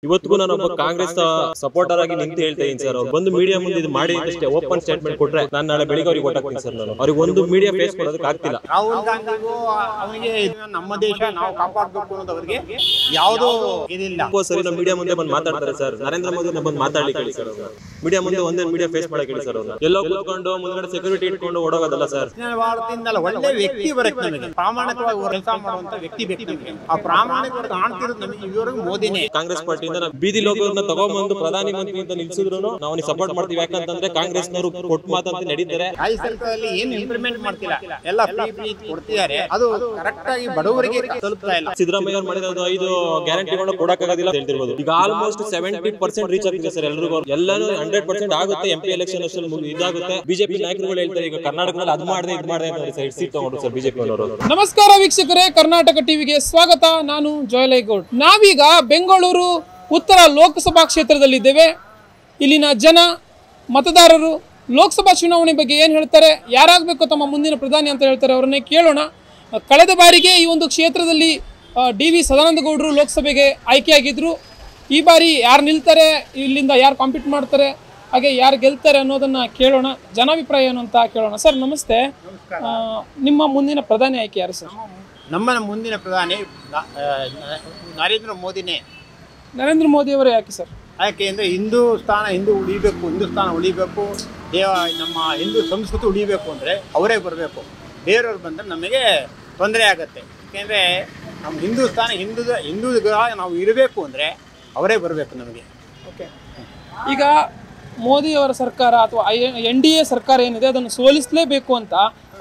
ಇವತ್ತಿಗೂ ನಾನು ಒಬ್ಬ ಕಾಂಗ್ರೆಸ್ ಸಪೋರ್ಟರ್ ಆಗಿ ನಿಂತು ಹೇಳ್ತಾ ಇದ್ದೀನಿ ಸರ್. ಅವ್ರು ಬಂದು ಮೀಡಿಯಾ ಮುಂದೆ ಇದು ಮಾಡಿ ಅಷ್ಟೇ ಓಪನ್ ಸ್ಟೇಟ್ಮೆಂಟ್ ಕೊಟ್ರೆ ನಾನು ನಾಳೆ ಬೆಳಿಗ್ಗೆ ಅವ್ರಿಗೆ ಓಟ್ ಹಾಕ್ತೀನಿ ಸರ್. ನಾನು ಅವ್ರಿಗೆ ಒಂದು ಮೀಡಿಯಾ ಫೇಸ್ ಮಾಡೋದಕ್ಕೆ ಆಗ್ತಿಲ್ಲ. ರಾಹುಲ್ ಗಾಂಧಿಗೂ ಅವನಿಗೆ ನಮ್ಮ ದೇಶ ನಾವು ಕಾಪಾಡಬೇಕು ಅನ್ನೋದವರಿಗೆ ಯಾವುದೋ ಇದಿಲ್ಲ. ಸರಿ ನಾವು ಮೀಡಿಯಾ ಮುಂದೆ ಬಂದು ಮಾತಾಡ್ತಾರೆ ಸರ್. ನರೇಂದ್ರ ಮೋದಿ ಬಂದು ಮಾತಾಡ್ಲಿಕ್ಕೆ ಹೇಳಿ ಸರ್. ಮೀಡಿಯಾ ಮುಂದೆ ಒಂದೇ ಮೀಡಿಯಾ ಫೇಸ್ ಮಾಡಕ್ಕೆ ಹೇಳಿ ಸರ್. ಅವ್ರನ್ನ ಎಲ್ಲೋ ಕೂತ್ಕೊಂಡು ಮುಂದ್ಗಡೆ ಸೆಕ್ಯೂರಿಟಿ ಇಟ್ಕೊಂಡು ಓಡೋಗೋದಲ್ಲ ಸರ್. ಭಾರತದಿಂದಲ್ಲ ಒಳ್ಳೆ ವ್ಯಕ್ತಿ ಬರಕ್ಕೆ ನಮಗೆ ಪ್ರಾಮಾಣಿಕವಾಗಿ ಕೆಲಸ ಮಾಡುವಂತ ವ್ಯಕ್ತಿ ಬೇಕು ನಮಗೆ. ಆ ಪ್ರಾಮಾಣಿಕವಾಗಿ ಕಾಣ್ತಿರೋದು ನಮಗೆ ಇದುವರೆಗೂ ಮೋದಿನೇ. ಕಾಂಗ್ರೆಸ್ ಪಾರ್ಟಿಯಿಂದ ನಾವು ಬೀದಿ ಲೋಕವನ್ನ ತಗೊಂಡ್ಬಂದು ಪ್ರಧಾನಿ ಮಂತ್ರಿ ಅಂತ ನಿಲ್ಸಿದ್ರು ನಾವು ಸಪೋರ್ಟ್ ಮಾಡ್ತೀವಿ. ಯಾಕಂತಂದ್ರೆ ಕಾಂಗ್ರೆಸ್ನವರು ಕೊಟ್ಟು ಮಾತಂತ ನಡೀತಾರೆ. ರಾಜ್ಯದಲ್ಲಿ ಏನು ಇಂಪ್ಲಿಮೆಂಟ್ ಮಾಡ್ತಿಲ್ಲ, ಎಲ್ಲ ಫ್ರೀ ಕೊಡ್ತಿದ್ದಾರೆ. ಅದು ಕರೆಕ್ಟ್ ಆಗಿ ಬಡವರಿಗೆ ತಲುಪ್ತಾ ಇಲ್ಲ. ಸಿದ್ದರಾಮಯ್ಯ ಅವರು ಮಾಡಿದ 5 ಗ್ಯಾರಂಟಿಗಳನ್ನ ಕೊಡಕ್ಕಾಗೋದಿಲ್ಲ ಅಂತ ಹೇಳ್ತಿರ್ಬೋದು. ಈಗ ಆಲ್ಮೋಸ್ಟ್ 70% ರೀಚ್ ಆಗ್ತಿದೆ ಸರ್. ಎಲ್ರಿಗೂ ಎಲ್ಲಾನು 100% ಆಗುತ್ತೆ. MP ಎಲೆಕ್ಷನ್ ಅಷ್ಟಲ್ಲಿ ಇದಾಗುತ್ತೆ. ಬಿಜೆಪಿ ನಾಯಕರುಗಳು ಹೇಳ್ತಾರೆ ಈಗ ಕರ್ನಾಟಕದಲ್ಲಿ ಅದು ಮಾಡಿದೆ ಇದು ಮಾಡಿದೆ ಅಂತ ಸೈಡ್ ಸೀಟ್ ತಗೊಂಡ್ರು ಸರ್ ಬಿಜೆಪಿ ಅವರು. ನಮಸ್ಕಾರ ವೀಕ್ಷಕರೇ, ಕರ್ನಾಟಕ ಟಿವಿಗೆ ಸ್ವಾಗತ. ನಾನು ಜೋಯಲೈಗೌಡ್. ನಾವೀಗ ಬೆಂಗಳೂರು ಉತ್ತರ ಲೋಕಸಭಾ ಕ್ಷೇತ್ರದಲ್ಲಿದ್ದೇವೆ. ಇಲ್ಲಿನ ಜನ ಮತದಾರರು ಲೋಕಸಭಾ ಚುನಾವಣೆ ಬಗ್ಗೆ ಏನು ಹೇಳ್ತಾರೆ, ಯಾರಾಗಬೇಕು ತಮ್ಮ ಮುಂದಿನ ಪ್ರಧಾನಿ ಅಂತ ಹೇಳ್ತಾರೆ, ಅವರನ್ನೇ ಕೇಳೋಣ. ಕಳೆದ ಬಾರಿಗೆ ಈ ಒಂದು ಕ್ಷೇತ್ರದಲ್ಲಿ DV ಸದಾನಂದಗೌಡರು ಲೋಕಸಭೆಗೆ ಆಯ್ಕೆಯಾಗಿದ್ದರು. ಈ ಬಾರಿ ಯಾರು ನಿಲ್ತಾರೆ, ಇಲ್ಲಿಂದ ಯಾರು ಕಾಂಪೀಟ್ ಮಾಡ್ತಾರೆ, ಹಾಗೆ ಯಾರು ಗೆಲ್ತಾರೆ ಅನ್ನೋದನ್ನು ಕೇಳೋಣ. ಜನಾಭಿಪ್ರಾಯ ಏನು ಅಂತ ಕೇಳೋಣ. ಸರ್ ನಮಸ್ತೆ. ನಿಮ್ಮ ಮುಂದಿನ ಪ್ರಧಾನಿ ಆಯ್ಕೆ ಯಾರು ಸರ್? ನಮ್ಮ ಮುಂದಿನ ಪ್ರಧಾನಿ ನರೇಂದ್ರ ಮೋದಿನೇ. ನರೇಂದ್ರ ಮೋದಿ ಅವರು ಯಾಕೆ ಸರ್? ಯಾಕೆ ಅಂದರೆ ಹಿಂದೂಸ್ತಾನ ಉಳಿಬೇಕು, ನಮ್ಮ ಹಿಂದೂ ಸಂಸ್ಕೃತಿ ಉಳಿಬೇಕು ಅಂದರೆ ಅವರೇ ಬರಬೇಕು. ಬೇರೆಯವ್ರು ಬಂದರೆ ನಮಗೆ ತೊಂದರೆ ಆಗುತ್ತೆ. ಯಾಕೆಂದರೆ ನಮ್ಮ ಹಿಂದೂ ನಾವು ಇರಬೇಕು ಅಂದರೆ ಅವರೇ ಬರಬೇಕು ನಮಗೆ. ಓಕೆ, ಈಗ ಮೋದಿಯವರ ಸರ್ಕಾರ ಅಥವಾ NDA ಸರ್ಕಾರ ಏನಿದೆ ಅದನ್ನು ಸೋಲಿಸಲೇಬೇಕು ಅಂತ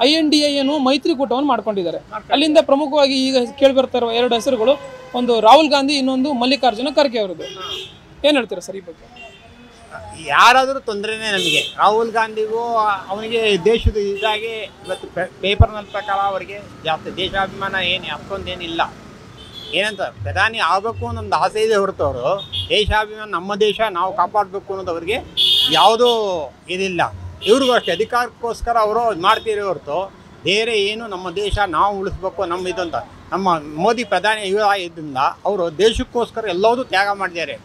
INDA ಏನು ಮೈತ್ರಿಕೂಟವನ್ನು ಮಾಡ್ಕೊಂಡಿದ್ದಾರೆ. ಅಲ್ಲಿಂದ ಪ್ರಮುಖವಾಗಿ ಈಗ ಕೇಳಿಬರ್ತಾ ಇರುವ 2 ಹೆಸರುಗಳು, ಒಂದು ರಾಹುಲ್ ಗಾಂಧಿ, ಇನ್ನೊಂದು ಮಲ್ಲಿಕಾರ್ಜುನ ಖರ್ಗೆ ಅವರದ್ದು. ಏನು ಹೇಳ್ತೀರಾ ಸರ್ ಈ ಬಗ್ಗೆ? ಯಾರಾದರೂ ತೊಂದರೆನೇ ನಮಗೆ. ರಾಹುಲ್ ಗಾಂಧಿಗೂ ಅವನಿಗೆ ದೇಶದ ಇದಾಗಿ ಇವತ್ತು ಪೇಪರ್ನಲ್ಲಿ ಪ್ರಕಾರ ಅವರಿಗೆ ಜಾಸ್ತಿ ದೇಶಾಭಿಮಾನ ಅಷ್ಟೊಂದೇನಿಲ್ಲ. ಏನಂತ ಪ್ರಧಾನಿ ಆಗಬೇಕು ಅನ್ನೊಂದು ಆಸೆ ಇದೆ ಹೊರತು ಅವರು ದೇಶಾಭಿಮಾನ ನಮ್ಮ ದೇಶ ನಾವು ಕಾಪಾಡಬೇಕು ಅನ್ನೋದು ಅವರಿಗೆ ಯಾವುದೂ ಇದಿಲ್ಲ. ಇವ್ರಿಗೂ ಅಷ್ಟೇ ಅಧಿಕಾರಕ್ಕೋಸ್ಕರ ಅವರು ಮಾಡ್ತೀರಿ ಹೊರತು ಬೇರೆ ಏನು ನಮ್ಮ ದೇಶ ನಾವು ಉಳಿಸ್ಬೇಕು ನಮ್ಮ ಇದು ಅಂತ. ನಮ್ಮ ಮೋದಿ ಪ್ರಧಾನಿ ಇದರಿಂದ ಅವರು ದೇಶಕ್ಕೋಸ್ಕರ ಎಲ್ಲವೂ ತ್ಯಾಗ ಮಾಡಿದ್ದಾರೆ.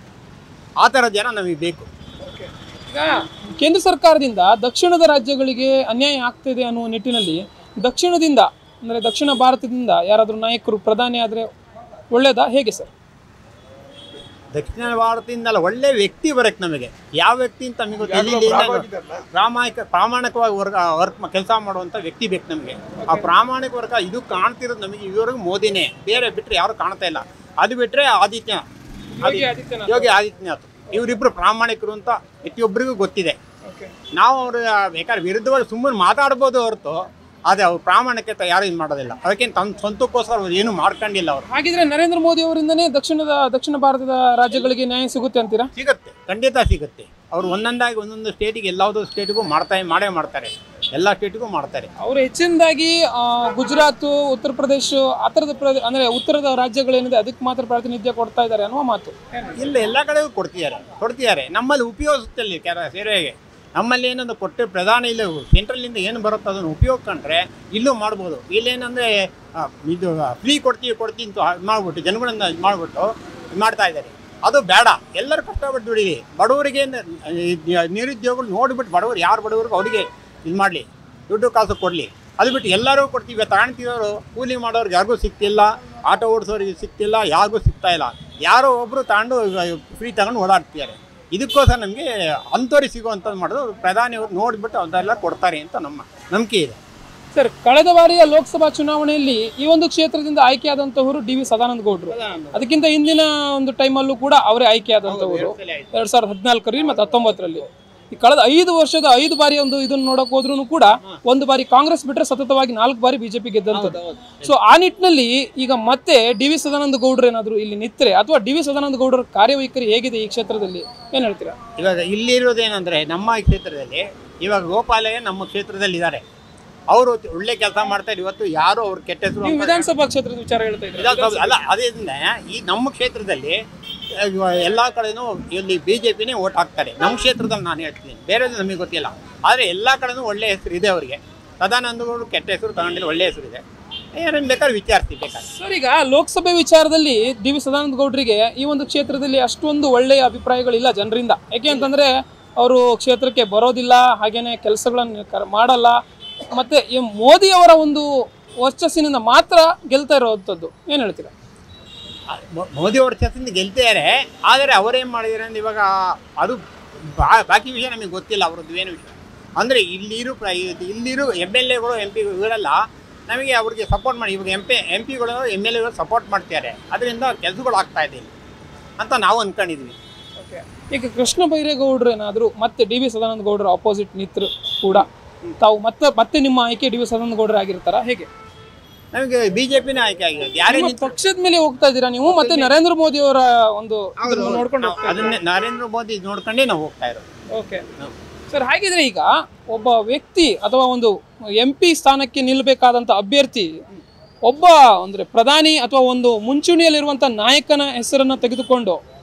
ಆ ಥರ ಜನ ನಮಗೆ ಬೇಕು. ಈಗ ಕೇಂದ್ರ ಸರ್ಕಾರದಿಂದ ದಕ್ಷಿಣದ ರಾಜ್ಯಗಳಿಗೆ ಅನ್ಯಾಯ ಆಗ್ತಿದೆ ಅನ್ನುವ ನಿಟ್ಟಿನಲ್ಲಿ ದಕ್ಷಿಣದಿಂದ ಅಂದರೆ ದಕ್ಷಿಣ ಭಾರತದಿಂದ ಯಾರಾದರೂ ನಾಯಕರು ಪ್ರಧಾನಿ ಆದರೆ ಒಳ್ಳೇದಾ, ಹೇಗೆ ಸರ್? ದಕ್ಷಿಣ ಭಾರತದಿಂದಲ್ಲ ಒಳ್ಳೆ ವ್ಯಕ್ತಿ ಬರಕ್ಕೆ ನಮಗೆ. ಯಾವ ವ್ಯಕ್ತಿ ಅಂತ ನಮಗೆ ಪ್ರಾಮಾಣಿಕವಾಗಿ ಕೆಲಸ ಮಾಡುವಂಥ ವ್ಯಕ್ತಿ ಬೇಕು ನಮಗೆ. ಆ ಪ್ರಾಮಾಣಿಕ ವರ್ಗ ಇದು ಕಾಣ್ತಿರೋದು ನಮಗೆ ಇದುವರೆಗೂ ಮೋದಿನೇ. ಬೇರೆ ಬಿಟ್ಟರೆ ಯಾರು ಕಾಣ್ತಾ ಇಲ್ಲ. ಅದು ಬಿಟ್ಟರೆ ಯೋಗಿ ಆದಿತ್ಯನಾಥ್ ಇವರಿಬ್ಬರು ಪ್ರಾಮಾಣಿಕರು ಅಂತ ಪ್ರತಿಯೊಬ್ಬರಿಗೂ ಗೊತ್ತಿದೆ. ನಾವು ಅವರು ಬೇಕಾದ್ರೆ ವಿರುದ್ಧವಾಗಿ ಸುಮ್ಮನೆ ಮಾತಾಡ್ಬೋದು ಹೊರತು ಅದೇ ಅವ್ರು ಪ್ರಾಮಾಣಿಕತೆ ಯಾರು ಇದು ಮಾಡೋದಿಲ್ಲ. ಅದಕ್ಕೆ ತಮ್ಮ ಸ್ವಂತಕ್ಕೋಸ್ಕರ ಅವ್ರು ಏನು ಮಾಡ್ಕೊಂಡಿಲ್ಲ. ಅವರು ಹಾಗಿದ್ರೆ ನರೇಂದ್ರ ಮೋದಿ ಅವರಿಂದನೇ ದಕ್ಷಿಣ ಭಾರತದ ರಾಜ್ಯಗಳಿಗೆ ನ್ಯಾಯ ಸಿಗುತ್ತೆ ಅಂತೀರಾ? ಸಿಗುತ್ತೆ, ಖಂಡಿತ ಸಿಗುತ್ತೆ. ಅವರು ಒಂದೊಂದು ಸ್ಟೇಟಿಗೆ ಎಲ್ಲಾವುದೋ ಸ್ಟೇಟಿಗೂ ಮಾಡೇ ಮಾಡ್ತಾರೆ. ಎಲ್ಲ ಸ್ಟೇಟಿಗೂ ಮಾಡ್ತಾರೆ. ಅವರು ಹೆಚ್ಚಿನದಾಗಿ ಗುಜರಾತ್, ಉತ್ತರ ಪ್ರದೇಶ ಆ ಥರದ ಅಂದರೆ ಉತ್ತರದ ರಾಜ್ಯಗಳೇನಿದೆ ಅದಕ್ಕೆ ಮಾತ್ರ ಪ್ರಾತಿನಿಧ್ಯ ಕೊಡ್ತಾ ಇದ್ದಾರೆ ಅನ್ನುವ ಮಾತು. ಇಲ್ಲ, ಎಲ್ಲ ಕಡೆಗೂ ಕೊಡ್ತಿದ್ದಾರೆ. ನಮ್ಮಲ್ಲಿ ಉಪಯೋಗಿಸುತ್ತಲ್ಲಿ ಸೇವೆಗೆ ನಮ್ಮಲ್ಲಿ ಏನಂದ್ರೆ ಕೊಟ್ಟು ಪ್ರಧಾನ ಇಲ್ಲ ಸೆಂಟ್ರಲಿಂದ ಏನು ಬರುತ್ತೋ ಅದನ್ನು ಉಪಯೋಗಿಸ್ಕೊಂಡ್ರೆ ಇಲ್ಲೂ ಮಾಡ್ಬೋದು. ಇಲ್ಲೇನಂದರೆ ಇದು ಫ್ರೀ ಕೊಡ್ತೀವಿ ಅಂತ ಮಾಡಿಬಿಟ್ಟು ಜನಗಳನ್ನ ಇದು ಮಾಡಿಬಿಟ್ಟು ಮಾಡ್ತಾ ಇದ್ದಾರೆ. ಅದು ಬೇಡ. ಎಲ್ಲರೂ ಕಷ್ಟಪಟ್ಟು ದುಡೀರಿ. ಬಡವರಿಗೆ ನಿರುದ್ಯೋಗಗಳು ನೋಡಿಬಿಟ್ಟು ಯಾರು ಬಡವರಿಗೂ ಅವರಿಗೆ ಇದು ಮಾಡಲಿ, ದುಡ್ಡು ಕಾಸು ಕೊಡಲಿ. ಅದು ಬಿಟ್ಟು ಎಲ್ಲರೂ ಕೊಡ್ತೀವಿ ತಗೊಳ್ತಿರೋರು ಕೂಲಿ ಮಾಡೋರಿಗೆ ಯಾರಿಗೂ ಸಿಗ್ತಿಲ್ಲ, ಆಟೋ ಓಡಿಸೋರಿಗೆ ಸಿಗ್ತಿಲ್ಲ, ಯಾರಿಗೂ ಸಿಗ್ತಾ ಇಲ್ಲ. ಯಾರೋ ಒಬ್ಬರು ತಗೊಂಡು ಫ್ರೀ ತಗೊಂಡು ಓಡಾಡ್ತಿದ್ದಾರೆ. ಇದಕ್ಕೋಸ್ಕರ ನಮಗೆ ಅಂಥವ್ರಿಗೆ ಸಿಗುವಂಥದ್ದು ಮಾಡೋದು ಪ್ರಧಾನಿಯವರು ನೋಡಿಬಿಟ್ಟು ಅದೆಲ್ಲ ಕೊಡ್ತಾರೆ ಅಂತ ನಮ್ಮ ನಂಬಿಕೆ ಇದೆ. ಸರ್, ಕಳೆದ ಬಾರಿಯ ಲೋಕಸಭಾ ಚುನಾವಣೆಯಲ್ಲಿ ಈ ಒಂದು ಕ್ಷೇತ್ರದಿಂದ ಆಯ್ಕೆಯಾದಂಥವರು DV ಸದಾನಂದಗೌಡರು. ಅದಕ್ಕಿಂತ ಹಿಂದಿನ ಒಂದು ಟೈಮಲ್ಲೂ ಕೂಡ ಅವರೇ ಆಯ್ಕೆಯಾದಂಥವರು 2014 ಮತ್ತು 2019ರಲ್ಲಿ. ಈ ಕಳೆದ 5 ವರ್ಷದ 5 ಬಾರಿ ಒಂದು ಇದನ್ನು ನೋಡಕ್ ಹೋದ್ರೂ ಕೂಡ ಒಂದು ಬಾರಿ ಕಾಂಗ್ರೆಸ್ ಬಿಟ್ಟರೆ ಸತತವಾಗಿ 4 ಬಾರಿ ಬಿಜೆಪಿ ಗೆದ್ದಂಥದ್ದು. ಸೊ ಆ ನಿಟ್ಟಿನಲ್ಲಿ ಈಗ ಮತ್ತೆ DV ಸದಾನಂದಗೌಡರು ಏನಾದರೂ ಇಲ್ಲಿ ನಿಂತರೆ ಅಥವಾ DV ಸದಾನಂದಗೌಡರ ಕಾರ್ಯವೈಖರಿ ಹೇಗಿದೆ ಈ ಕ್ಷೇತ್ರದಲ್ಲಿ, ಏನು ಹೇಳ್ತೀರಾ? ಇವಾಗ ಇಲ್ಲಿರೋದೇನೆಂದರೆ ನಮ್ಮ ಕ್ಷೇತ್ರದಲ್ಲಿ ಇವಾಗ ಗೋಪಾಲಯ್ಯ ನಮ್ಮ ಕ್ಷೇತ್ರದಲ್ಲಿ ಇದ್ದಾರೆ. ಅವರು ಒಳ್ಳೆ ಕೆಲಸ ಮಾಡ್ತಾರೆ. ಇವತ್ತು ಯಾರು ಅವ್ರ ಕೆಟ್ಟ ಹೆಸರು ವಿಧಾನಸಭಾ ಕ್ಷೇತ್ರದ ವಿಚಾರ ಹೇಳ್ತಾ ಇದ್ದಾರೆ ಅಲ್ಲ. ಅದೇದಿಂದ ಈ ನಮ್ಮ ಕ್ಷೇತ್ರದಲ್ಲಿ ಎಲ್ಲ ಕಡೆನೂ ಇಲ್ಲಿ BJPನೇ ಓಟ್ ಹಾಕ್ತಾರೆ. ನಮ್ಮ ಕ್ಷೇತ್ರದಲ್ಲಿ ನಾನು ಹೇಳ್ತೀನಿ, ಬೇರೆದು ನಮಗೆ ಗೊತ್ತಿಲ್ಲ. ಆದರೆ ಎಲ್ಲ ಕಡೆನೂ ಒಳ್ಳೆ ಹೆಸರು ಇದೆ ಅವರಿಗೆ. ಸದಾನಂದಗೌಡರು ಕೆಟ್ಟ ಹೆಸರು ತಗೊಂಡಿಲ್ಲ, ಒಳ್ಳೆ ಹೆಸರು ಇದೆ. ಯಾರನ್ನು ಬೇಕಾದ್ರೆ ವಿಚಾರಿಸಿ ಬೇಕಾದ್ರೆ. ಸರ್, ಈಗ ಲೋಕಸಭೆ ವಿಚಾರದಲ್ಲಿ ಡಿ ವಿ ಸದಾನಂದ ಗೌಡರಿಗೆ ಈ ಒಂದು ಕ್ಷೇತ್ರದಲ್ಲಿ ಅಷ್ಟೊಂದು ಒಳ್ಳೆಯ ಅಭಿಪ್ರಾಯಗಳಿಲ್ಲ ಜನರಿಂದ. ಯಾಕೆ ಅಂತಂದ್ರೆ ಅವರು ಕ್ಷೇತ್ರಕ್ಕೆ ಬರೋದಿಲ್ಲ, ಹಾಗೇನೆ ಕೆಲಸಗಳನ್ನು ಮಾಡಲ್ಲ, ಮತ್ತೆ ಈ ಮೋದಿ ಅವರ ಒಂದು ವರ್ಚಸ್ಸಿನಿಂದ ಮಾತ್ರ ಗೆಲ್ತಾ ಇರೋವಂಥದ್ದು. ಏನು ಹೇಳ್ತೀರಾ? ಮೋದಿ ಅವ್ರ ಚರ್ಚಿಂದ ಗೆಲ್ತಿದ್ದಾರೆ, ಆದರೆ ಅವರೇನು ಮಾಡಿದ್ದಾರೆ ಅಂದ್ರೆ ಇವಾಗ ಅದು ಬಾಕಿ ವಿಷಯ ನಮಗೆ ಗೊತ್ತಿಲ್ಲ ಅವ್ರದ್ದು ಏನು ವಿಷಯ. ಅಂದರೆ ಇಲ್ಲಿರೋ MLAಗಳು MP ಗಳಲ್ಲ ನಮಗೆ ಅವ್ರಿಗೆ ಸಪೋರ್ಟ್ ಮಾಡಿ. ಇವಾಗ MP ಗಳು MLAಗಳು ಸಪೋರ್ಟ್ ಮಾಡ್ತಾರೆ, ಅದರಿಂದ ಕೆಲಸಗಳು ಆಗ್ತಾ ಇದೆ ಅಂತ ನಾವು ಅಂದ್ಕೊಂಡಿದ್ವಿ. ಈಗ ಕೃಷ್ಣ ಬೈರೇಗೌಡರು ಏನಾದರೂ ಮತ್ತೆ ಡಿ ವಿ ಸದಾನಂದ ಗೌಡರ ಅಪೋಸಿಟ್ ನಿಂತರು ಕೂಡ ತಾವು ಮತ್ತೆ ನಿಮ್ಮ ಆಯ್ಕೆ ಡಿ ವಿ ಸದಾನಂದ ಗೌಡರು ಆಗಿರ್ತಾರ? ಹೇಗೆ? ನಮಗೆ BJPನೇ ಆಯ್ಕೆ ಆಗಿರೋದು. ಯಾರೇ ಪಕ್ಷದ ಮೇಲೆ ಹೋಗ್ತಾ ಇದ್ದೀರಾ ನೀವು? ಮತ್ತೆ ನರೇಂದ್ರ ಮೋದಿ ಅವರ ಒಂದು ನೋಡ್ಕೊಂಡು ಅದನ್ನೇ ನರೇಂದ್ರ ಮೋದಿ ನೋಡ್ಕೊಂಡೇ ನಾವು ಹೋಗ್ತಾ ಇರೋದು. ಓಕೆ ಸರ್, ಹಾಗಿದ್ರೆ ಈಗ ಒಬ್ಬ ವ್ಯಕ್ತಿ ಅಥವಾ ಒಂದು MP ಸ್ಥಾನಕ್ಕೆ ನಿಲ್ಲಬೇಕಾದಂಥ ಅಭ್ಯರ್ಥಿ ಒಬ್ಬ ಅಂದರೆ ಪ್ರಧಾನಿ ಅಥವಾ ಒಂದು ಮುಂಚೂಣಿಯಲ್ಲಿರುವಂಥ ನಾಯಕನ ಹೆಸರನ್ನು ತೆಗೆದುಕೊಂಡು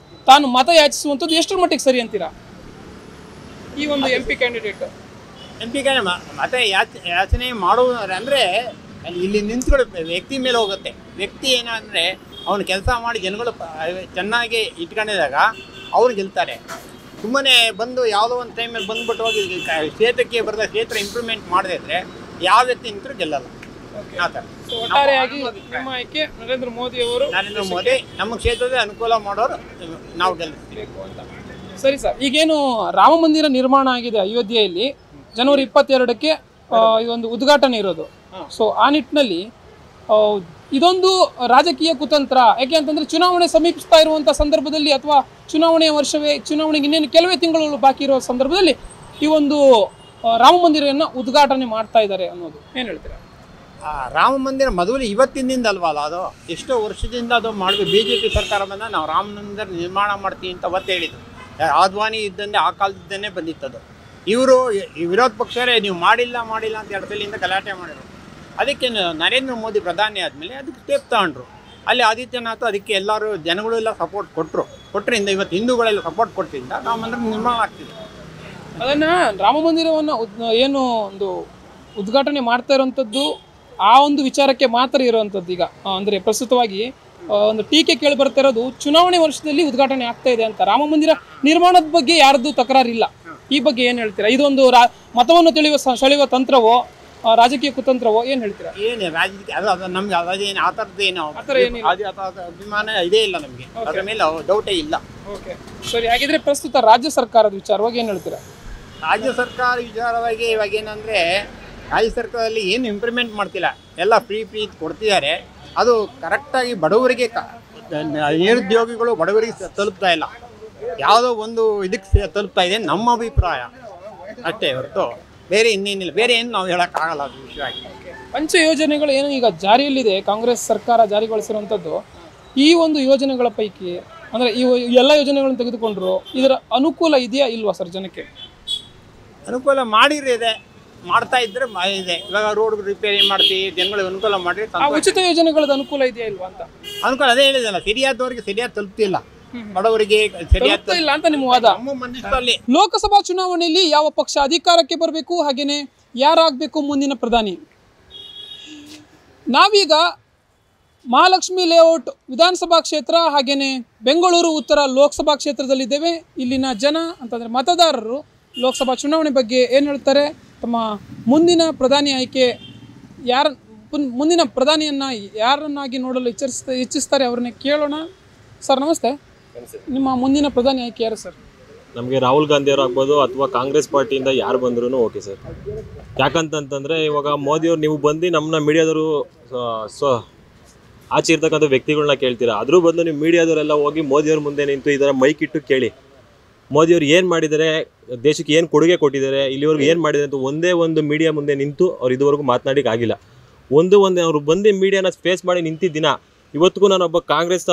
ತಾನು ಮತ ಯಾಚಿಸುವಂಥದ್ದು ಎಷ್ಟರ ಮಟ್ಟಿಗೆ ಸರಿ ಅಂತೀರಾ? ಈ ಒಂದು MP ಕ್ಯಾಂಡಿಡೇಟ್ ಮತ ಯಾಚನೆ ಮಾಡುವುದಾದ್ರೆ ಅಂದರೆ ಇಲ್ಲಿ ನಿಂತ್ಕೊಳ್ಳೋ ವ್ಯಕ್ತಿ ಮೇಲೆ ಹೋಗುತ್ತೆ. ವ್ಯಕ್ತಿ ಏನಂದರೆ ಅವನು ಕೆಲಸ ಮಾಡಿ ಜನಗಳು ಚೆನ್ನಾಗಿ ಇಟ್ಕೊಂಡಿದಾಗ ಅವ್ರು ಗೆಲ್ತಾರೆ. ಸುಮ್ಮನೆ ಬಂದು ಯಾವುದೋ ಒಂದು ಟೈಮಲ್ಲಿ ಬಂದ್ಬಿಟ್ಟು ಹೋಗಿ ಕ್ಷೇತ್ರಕ್ಕೆ ಬರೆದ ಕ್ಷೇತ್ರ ಇಂಪ್ರೂವ್ಮೆಂಟ್ ಮಾಡದೇ ಇದ್ರೆ ಯಾವ ವ್ಯಕ್ತಿ ನಿಂತರೂ ಗೆಲ್ಲಲ್ಲ. ಆ ಥರ ಒಟ್ಟಾರೆಯಾಗಿ ನಿಮ್ಮ ಆಯ್ಕೆ ನರೇಂದ್ರ ಮೋದಿ ಅವರು. ನರೇಂದ್ರ ಮೋದಿ ನಮ್ಮ ಕ್ಷೇತ್ರದ ಅನುಕೂಲ ಮಾಡೋರು ನಾವು ಗೆಲ್ಲಬೇಕು ಅಂತ. ಸರಿ ಸರ್, ಈಗೇನು ರಾಮ ಮಂದಿರ ನಿರ್ಮಾಣ ಆಗಿದೆ ಅಯೋಧ್ಯೆಯಲ್ಲಿ, ಜನವರಿ 22ಕ್ಕೆ ಇದೊಂದು ಉದ್ಘಾಟನೆ ಇರೋದು. ಸೊ ಆ ನಿಟ್ಟಿನಲ್ಲಿ ಇದೊಂದು ರಾಜಕೀಯ ಕುತಂತ್ರ. ಯಾಕೆ ಅಂತಂದ್ರೆ ಚುನಾವಣೆ ಸಮೀಪಿಸ್ತಾ ಇರುವಂಥ ಸಂದರ್ಭದಲ್ಲಿ ಅಥವಾ ಚುನಾವಣೆಯ ವರ್ಷವೇ, ಚುನಾವಣೆಗೆ ಇನ್ನೇನು ಕೆಲವೇ ತಿಂಗಳು ಬಾಕಿ ಇರೋ ಸಂದರ್ಭದಲ್ಲಿ ಈ ಒಂದು ರಾಮ ಮಂದಿರವನ್ನು ಉದ್ಘಾಟನೆ ಮಾಡ್ತಾ ಇದ್ದಾರೆ ಅನ್ನೋದು ಏನು ಹೇಳ್ತೀರಾ? ರಾಮ ಮಂದಿರ ಮೊದಲು ಇವತ್ತಿನಿಂದ ಅಲ್ವಲ್ಲ, ಅದು ಎಷ್ಟೋ ವರ್ಷದಿಂದ ಅದು ಮಾಡಬೇಕು. BJP ಸರ್ಕಾರ ಬಂದ ನಾವು ರಾಮ ಮಂದಿರ ನಿರ್ಮಾಣ ಮಾಡ್ತೀವಿ ಅಂತ ಅವತ್ತು ಹೇಳಿದ್ರು. ಆದ್ವಾನಿ ಇದ್ದಂತೆ ಆ ಕಾಲದಿಂದನೇ ಬಂದಿತ್ತದು. ಇವರು ವಿರೋಧ ಪಕ್ಷರೇ ನೀವು ಮಾಡಿಲ್ಲ ಅಂತ 2 ಸಲಿಂದ ಗಲಾಟೆ ಮಾಡಿದ್ರು. ಅದಕ್ಕೆ ನರೇಂದ್ರ ಮೋದಿ ಪ್ರಧಾನಿ ಆದಮೇಲೆ ಅದಕ್ಕೆ ಸ್ಟೆಪ್ ತಗೊಂಡ್ರು. ಅಲ್ಲಿ ಆದಿತ್ಯನಾಥ್ ಅದಕ್ಕೆ ಎಲ್ಲರೂ ಜನಗಳೆಲ್ಲ ಸಪೋರ್ಟ್ ಕೊಟ್ಟರಿಂದ ಇವತ್ತು ಹಿಂದೂಗಳೆಲ್ಲ ಸಪೋರ್ಟ್ ಕೊಟ್ಟಿದ್ದರಿಂದ ರಾಮ ಮಂದಿರ ನಿರ್ಮಾಣ ಆಗ್ತಿದೆ. ಅದನ್ನು ರಾಮ ಮಂದಿರವನ್ನು ಏನು ಒಂದು ಉದ್ಘಾಟನೆ ಮಾಡ್ತಾ ಇರೋವಂಥದ್ದು ಆ ಒಂದು ವಿಚಾರಕ್ಕೆ ಮಾತ್ರ ಇರುವಂಥದ್ದು. ಈಗ ಅಂದರೆ ಪ್ರಸ್ತುತವಾಗಿ ಒಂದು ಟೀಕೆ ಕೇಳಿ ಬರ್ತಾ ಇರೋದು ಚುನಾವಣೆ ವರ್ಷದಲ್ಲಿ ಉದ್ಘಾಟನೆ ಆಗ್ತಾ ಇದೆ ಅಂತ. ರಾಮ ಮಂದಿರ ನಿರ್ಮಾಣದ ಬಗ್ಗೆ ಯಾರದ್ದು ತಕರಾರಿಲ್ಲ. ಈ ಬಗ್ಗೆ ಏನು ಹೇಳ್ತೀರಾ? ಇದೊಂದು ಮತವನ್ನು ಸೆಳೆಯುವ ತಂತ್ರವೋ ರಾಜಕೀಯ ಕುತಂತ್ರವೋ ಏನು ಹೇಳ್ತೀರಾ? ಏನು ರಾಜಕೀಯ ಅದು ನಮ್ಗೆ ಅದೇನು ಆ ಥರದ್ದೇನು ಅಭಿಮಾನ ಇದೇ ಇಲ್ಲ ನಮಗೆ, ಅದ್ರ ಮೇಲೆ ಡೌಟೇ ಇಲ್ಲ. ಓಕೆ ಸರಿ, ಹಾಗಿದ್ರೆ ಪ್ರಸ್ತುತ ರಾಜ್ಯ ಸರ್ಕಾರದ ವಿಚಾರವಾಗಿ ಏನು ಹೇಳ್ತೀರಾ? ರಾಜ್ಯ ಸರ್ಕಾರ ವಿಚಾರವಾಗಿ ಇವಾಗ ಏನಂದರೆ ರಾಜ್ಯ ಸರ್ಕಾರದಲ್ಲಿ ಏನು ಇಂಪ್ಲಿಮೆಂಟ್ ಮಾಡ್ತಿಲ್ಲ, ಎಲ್ಲ ಫ್ರೀ ಕೊಡ್ತಿದ್ದಾರೆ. ಅದು ಕರೆಕ್ಟಾಗಿ ಬಡವರಿಗೆ ನಿರುದ್ಯೋಗಿಗಳು ಬಡವರಿಗೆ ತಲುಪ್ತಾ ಇಲ್ಲ. ಯಾವುದೋ ಒಂದು ಇದಕ್ಕೆ ತಲುಪ್ತಾ ಇದೆ ನಮ್ಮ ಅಭಿಪ್ರಾಯ ಅಷ್ಟೇ ಹೊರತು ಬೇರೆ ಇನ್ನೇನಿಲ್ಲ. ಬೇರೆ ಏನು ನಾವು ಹೇಳೋಕ್ಕಾಗಲ್ಲ ಅದು ವಿಷಯವಾಗಿ. ಪಂಚ ಯೋಜನೆಗಳು ಏನು ಈಗ ಜಾರಿಯಲ್ಲಿದೆ, ಕಾಂಗ್ರೆಸ್ ಸರ್ಕಾರ ಜಾರಿಗೊಳಿಸಿರುವಂಥದ್ದು, ಈ ಒಂದು ಯೋಜನೆಗಳ ಪೈಕಿ ಅಂದರೆ ಈ ಎಲ್ಲ ಯೋಜನೆಗಳನ್ನು ತೆಗೆದುಕೊಂಡ್ರು ಇದರ ಅನುಕೂಲ ಇದೆಯಾ ಇಲ್ವಾ ಸರ್ ಜನಕ್ಕೆ? ಅನುಕೂಲ ಮಾಡಿರಿದೆ, ಮಾಡ್ತಾ ಇದ್ರೆ ಇದೆ. ಇವಾಗ ರೋಡ್ ರಿಪೇರಿ ಮಾಡ್ತೀವಿ, ಜನಗಳಿಗೆ ಅನುಕೂಲ ಮಾಡಿ. ಉಚಿತ ಯೋಜನೆಗಳದ್ದು ಅನುಕೂಲ ಇದೆಯಾ ಇಲ್ವಾ ಅಂತ? ಅನುಕೂಲ ಅದೇ ಹೇಳಿದಲ್ಲ, ಸರಿಯಾದವರಿಗೆ ಸರಿಯಾಗಿ ತಲುಪ್ತಿಲ್ಲ, ಬಡವರಿಗೆ ಸರಿಯಾದ ಇಲ್ಲ ಅಂತ ನಿಮ್ಮ ವಾದ. ಲೋಕಸಭಾ ಚುನಾವಣೆಯಲ್ಲಿ ಯಾವ ಪಕ್ಷ ಅಧಿಕಾರಕ್ಕೆ ಬರಬೇಕು, ಹಾಗೇನೆ ಯಾರಾಗಬೇಕು ಮುಂದಿನ ಪ್ರಧಾನಿ? ನಾವೀಗ ಮಹಾಲಕ್ಷ್ಮಿ ಲೇಔಟ್ ವಿಧಾನಸಭಾ ಕ್ಷೇತ್ರ ಹಾಗೇನೆ ಬೆಂಗಳೂರು ಉತ್ತರ ಲೋಕಸಭಾ ಕ್ಷೇತ್ರದಲ್ಲಿದ್ದೇವೆ. ಇಲ್ಲಿನ ಜನ ಅಂತಂದರೆ ಮತದಾರರು ಲೋಕಸಭಾ ಚುನಾವಣೆ ಬಗ್ಗೆ ಏನು ಹೇಳ್ತಾರೆ, ತಮ್ಮ ಮುಂದಿನ ಪ್ರಧಾನಿ ಆಯ್ಕೆ ಮುಂದಿನ ಪ್ರಧಾನಿಯನ್ನು ಯಾರನ್ನಾಗಿ ನೋಡಲು ಇಚ್ಛಿಸ್ತಾರೆ ಅವ್ರನ್ನೇ ಕೇಳೋಣ. ಸರ್ ನಮಸ್ತೆ, ನಿಮ್ಮ ಮುಂದಿನ ಪ್ರಧಾನಿ ಆಯ್ಕೆ ಯಾರು ಸರ್? ನಮಗೆ ರಾಹುಲ್ ಗಾಂಧಿ ಅವರು ಆಗ್ಬೋದು ಅಥವಾ ಕಾಂಗ್ರೆಸ್ ಪಾರ್ಟಿಯಿಂದ ಯಾರು ಬಂದ್ರೂ ಓಕೆ ಸರ್. ಯಾಕಂತಂತಂದರೆ ಇವಾಗ ಮೋದಿಯವ್ರು ನೀವು ಬಂದು ನಮ್ಮನ್ನ ಮೀಡಿಯಾದವರು ಆಚೆ ಇರ್ತಕ್ಕಂಥ ವ್ಯಕ್ತಿಗಳನ್ನ ಕೇಳ್ತೀರಾ, ಅದ್ರ ಬದಲು ನೀವು ಮೀಡಿಯಾದವರೆಲ್ಲ ಹೋಗಿ ಮೋದಿಯವ್ರ ಮುಂದೆ ನಿಂತು ಇದರ ಮೈಕ್ ಇಟ್ಟು ಕೇಳಿ, ಮೋದಿಯವ್ರು ಏನು ಮಾಡಿದ್ದಾರೆ, ದೇಶಕ್ಕೆ ಏನು ಕೊಡುಗೆ ಕೊಟ್ಟಿದ್ದಾರೆ, ಇಲ್ಲಿವರೆಗೂ ಏನು ಮಾಡಿದ್ದಾರೆ ಅಂತ ಒಂದೇ ಒಂದು ಮೀಡಿಯಾ ಮುಂದೆ ನಿಂತು ಅವ್ರು ಇದುವರೆಗೂ ಮಾತನಾಡಿಕ್ಕೆ ಆಗಿಲ್ಲ. ಒಂದೇ ಅವರು ಬಂದು ಮೀಡಿಯಾನ ಫೇಸ್ ಮಾಡಿ ನಿಂತಿದ್ದ ದಿನ ಇವತ್ತಿಗೂ ನಾನೊಬ್ಬ ಕಾಂಗ್ರೆಸ್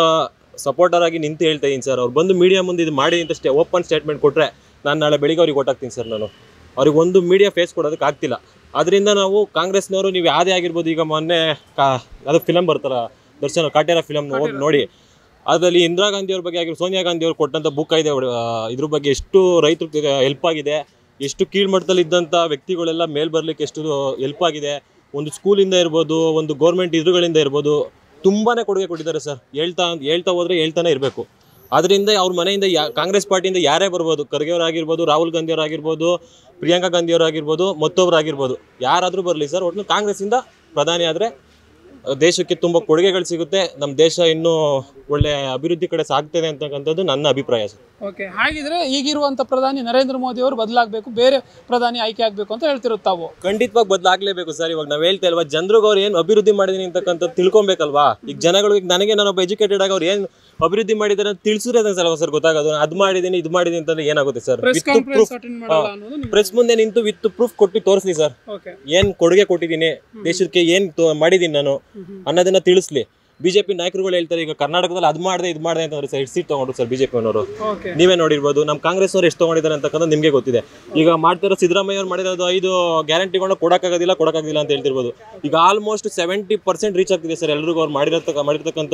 ಸಪೋರ್ಟರ್ ಆಗಿ ನಿಂತು ಹೇಳ್ತಾ ಇದ್ದೀನಿ ಸರ್. ಅವ್ರು ಬಂದು ಮೀಡಿಯಾ ಮುಂದೆ ಇದು ಮಾಡಿ ಅಂತ ಓಪನ್ ಸ್ಟೇಟ್ಮೆಂಟ್ ಕೊಟ್ಟರೆ ನಾನು ನಾಳೆ ಬೆಳಿಗ್ಗೆ ಅವ್ರಿಗೆ ಕೊಟ್ಟಾಗ್ತೀನಿ ಸರ್. ಅವ್ರಿಗೆ ಒಂದು ಮೀಡಿಯಾ ಫೇಸ್ ಕೊಡೋದಕ್ಕೆ ಆಗ್ತಿಲ್ಲ. ಅದರಿಂದ ನಾವು ಕಾಂಗ್ರೆಸ್ನವರು ನೀವು ಯಾವುದೇ ಆಗಿರ್ಬೋದು, ಈಗ ಮೊನ್ನೆ ಅದು ಫಿಲಮ್ ಬರ್ತಾರ ದರ್ಶನ ಕಾಟೇರ ಫಿಲಮ್ ಹೋಗಿ ನೋಡಿ, ಅದರಲ್ಲಿ ಇಂದಿರಾ ಗಾಂಧಿ ಅವ್ರ ಬಗ್ಗೆ ಆಗಿರೋ ಸೋನಿಯಾ ಗಾಂಧಿ ಅವ್ರು ಕೊಟ್ಟಂಥ ಬುಕ್ ಇದೆ. ಇದ್ರ ಬಗ್ಗೆ ಎಷ್ಟು ರೈತರಿಗೆ ಹೆಲ್ಪ್ ಆಗಿದೆ, ಎಷ್ಟು ಕೀಳ್ಮಟ್ಟದಲ್ಲಿ ಇದ್ದಂಥ ವ್ಯಕ್ತಿಗಳೆಲ್ಲ ಮೇಲ್ ಬರಲಿಕ್ಕೆ ಎಷ್ಟು ಹೆಲ್ಪ್ ಆಗಿದೆ. ಒಂದು ಸ್ಕೂಲಿಂದ ಇರ್ಬೋದು, ಒಂದು ಗೌರ್ಮೆಂಟ್ ಇದ್ರುಗಳಿಂದ ಇರ್ಬೋದು, ತುಂಬಾನೇ ಕೊಡುಗೆ ಕೊಟ್ಟಿದ್ದಾರೆ ಸರ್. ಹೇಳ್ತಾ ಹೋದ್ರೆ ಹೇಳ್ತಾನೆ ಇರಬೇಕು. ಅದರಿಂದ ಅವ್ರ ಮನೆಯಿಂದ ಕಾಂಗ್ರೆಸ್ ಪಾರ್ಟಿಯಿಂದ ಯಾರೇ ಬರ್ಬೋದು, ಖರ್ಗೆ ಅವರಾಗಿರ್ಬೋದು, ರಾಹುಲ್ ಗಾಂಧಿ ಅವರಾಗಿರ್ಬೋದು, ಪ್ರಿಯಾಂಕಾ ಗಾಂಧಿ ಅವರಾಗಿರ್ಬೋದು, ಮತ್ತೊಬ್ಬರಾಗಿರ್ಬೋದು, ಯಾರಾದರೂ ಬರಲಿ ಸರ್, ಒಟ್ಟು ಕಾಂಗ್ರೆಸ್ಸಿಂದ ಪ್ರಧಾನಿ ಆದರೆ ದೇಶಕ್ಕೆ ತುಂಬ ಕೊಡುಗೆಗಳು ಸಿಗುತ್ತೆ. ನಮ್ಮ ದೇಶ ಇನ್ನೂ ಒಳ್ಳೆ ಅಭಿವೃದ್ಧಿ ಕಡೆ ಸಾಗ್ತದೆ ಅಂತಕ್ಕಂಥದ್ದು ನನ್ನ ಅಭಿಪ್ರಾಯ ಸರ್. ಓಕೆ, ಹಾಗಿದ್ರೆ ಈಗಿರುವಂಥ ಪ್ರಧಾನಿ ನರೇಂದ್ರ ಮೋದಿ ಅವರು ಬದಲಾಗಬೇಕು, ಬೇರೆ ಪ್ರಧಾನಿ ಆಯ್ಕೆ ಆಗಬೇಕು ಅಂತ ಹೇಳ್ತಿರೋ ತಾವು? ಖಂಡಿತವಾಗಿ ಬದಲಾಗಲೇಬೇಕು ಸರ್. ಇವಾಗ ನಾವು ಹೇಳ್ತಾ ಇಲ್ವಾ, ಜನರಿಗೆ ಅವ್ರು ಏನು ಅಭಿವೃದ್ಧಿ ಮಾಡಿದೀನಿ ಅಂತಕ್ಕಂಥದ್ದು ತಿಳ್ಕೊಬೇಕಲ್ವಾ. ಈಗ ಜನಗಳು, ಈಗ ನನಗೆ ನಾನೊಬ್ಬ ಎಜುಕೇಟೆಡ್ ಆಗಿ ಅವ್ರು ಏನು ಅಭಿವೃದ್ಧಿ ಮಾಡಿದಾರೆ ಅಂತ ತಿಳಿಸಿದ್ರೆ ಸರ್ ಗೊತ್ತಾಗೋದು. ಅದು ಮಾಡಿದೀನಿ ಇದು ಮಾಡಿದೀನಿ ಅಂತಂದ್ರೆ ಏನಾಗುತ್ತೆ ಸರ್? ಪ್ರೆಸ್ ಮುಂದೆ ನಿಂತು ವಿತ್ ಪ್ರೂಫ್ ಕೊಟ್ಟು ತೋರಿಸ್ಲಿ ಸರ್, ಏನ್ ಕೊಡುಗೆ ಕೊಟ್ಟಿದ್ದೀನಿ ದೇಶಕ್ಕೆ, ಏನ್ ಮಾಡಿದೀನಿ ನಾನು ಅನ್ನೋದನ್ನ ತಿಳಿಸ್ಲಿ. ಬಿಜೆಪಿ ನಾಯಕರುಗಳು ಹೇಳ್ತಾರೆ ಈಗ ಕರ್ನಾಟಕದಲ್ಲಿ ಅದು ಮಾಡಿದೆ ಇದು ಮಾಡಿದೆ ಅಂತಂದ್ರೆ ಸರ್, ಸೀಟ್ ತಗೊಂಡ್ರು ಸರ್ ಬಿಜೆಪಿ ಅವರು. ನೀವೇ ನೋಡಿರ್ಬೋದು, ನಮ್ಮ ಕಾಂಗ್ರೆಸ್ ಅವರು ಎಷ್ಟು ತಗೊಂಡಿದ್ದಾರೆ ಅಂತಕ್ಕಂಥ ನಿಮಗೆ ಗೊತ್ತಿದೆ. ಈಗ ಮಾಡ್ತಿರೋ ಸಿದ್ದರಾಮಯ್ಯ ಅವ್ರು ಮಾಡಿರೋದು 5 ಗ್ಯಾರಂಟಿಗಳನ್ನ ಕೊಡಕ್ಕಾಗೋದಿಲ್ಲ ಅಂತ ಹೇಳ್ತಿರ್ಬೋದು. ಈಗ ಆಲ್ಮೋಸ್ಟ್ 70% ರೀಚ್ ಆಗ್ತಿದೆ ಸರ್ ಎಲ್ರಿಗೂ. ಅವ್ರು ಮಾಡಿರ್ತಕ್ಕಂಥ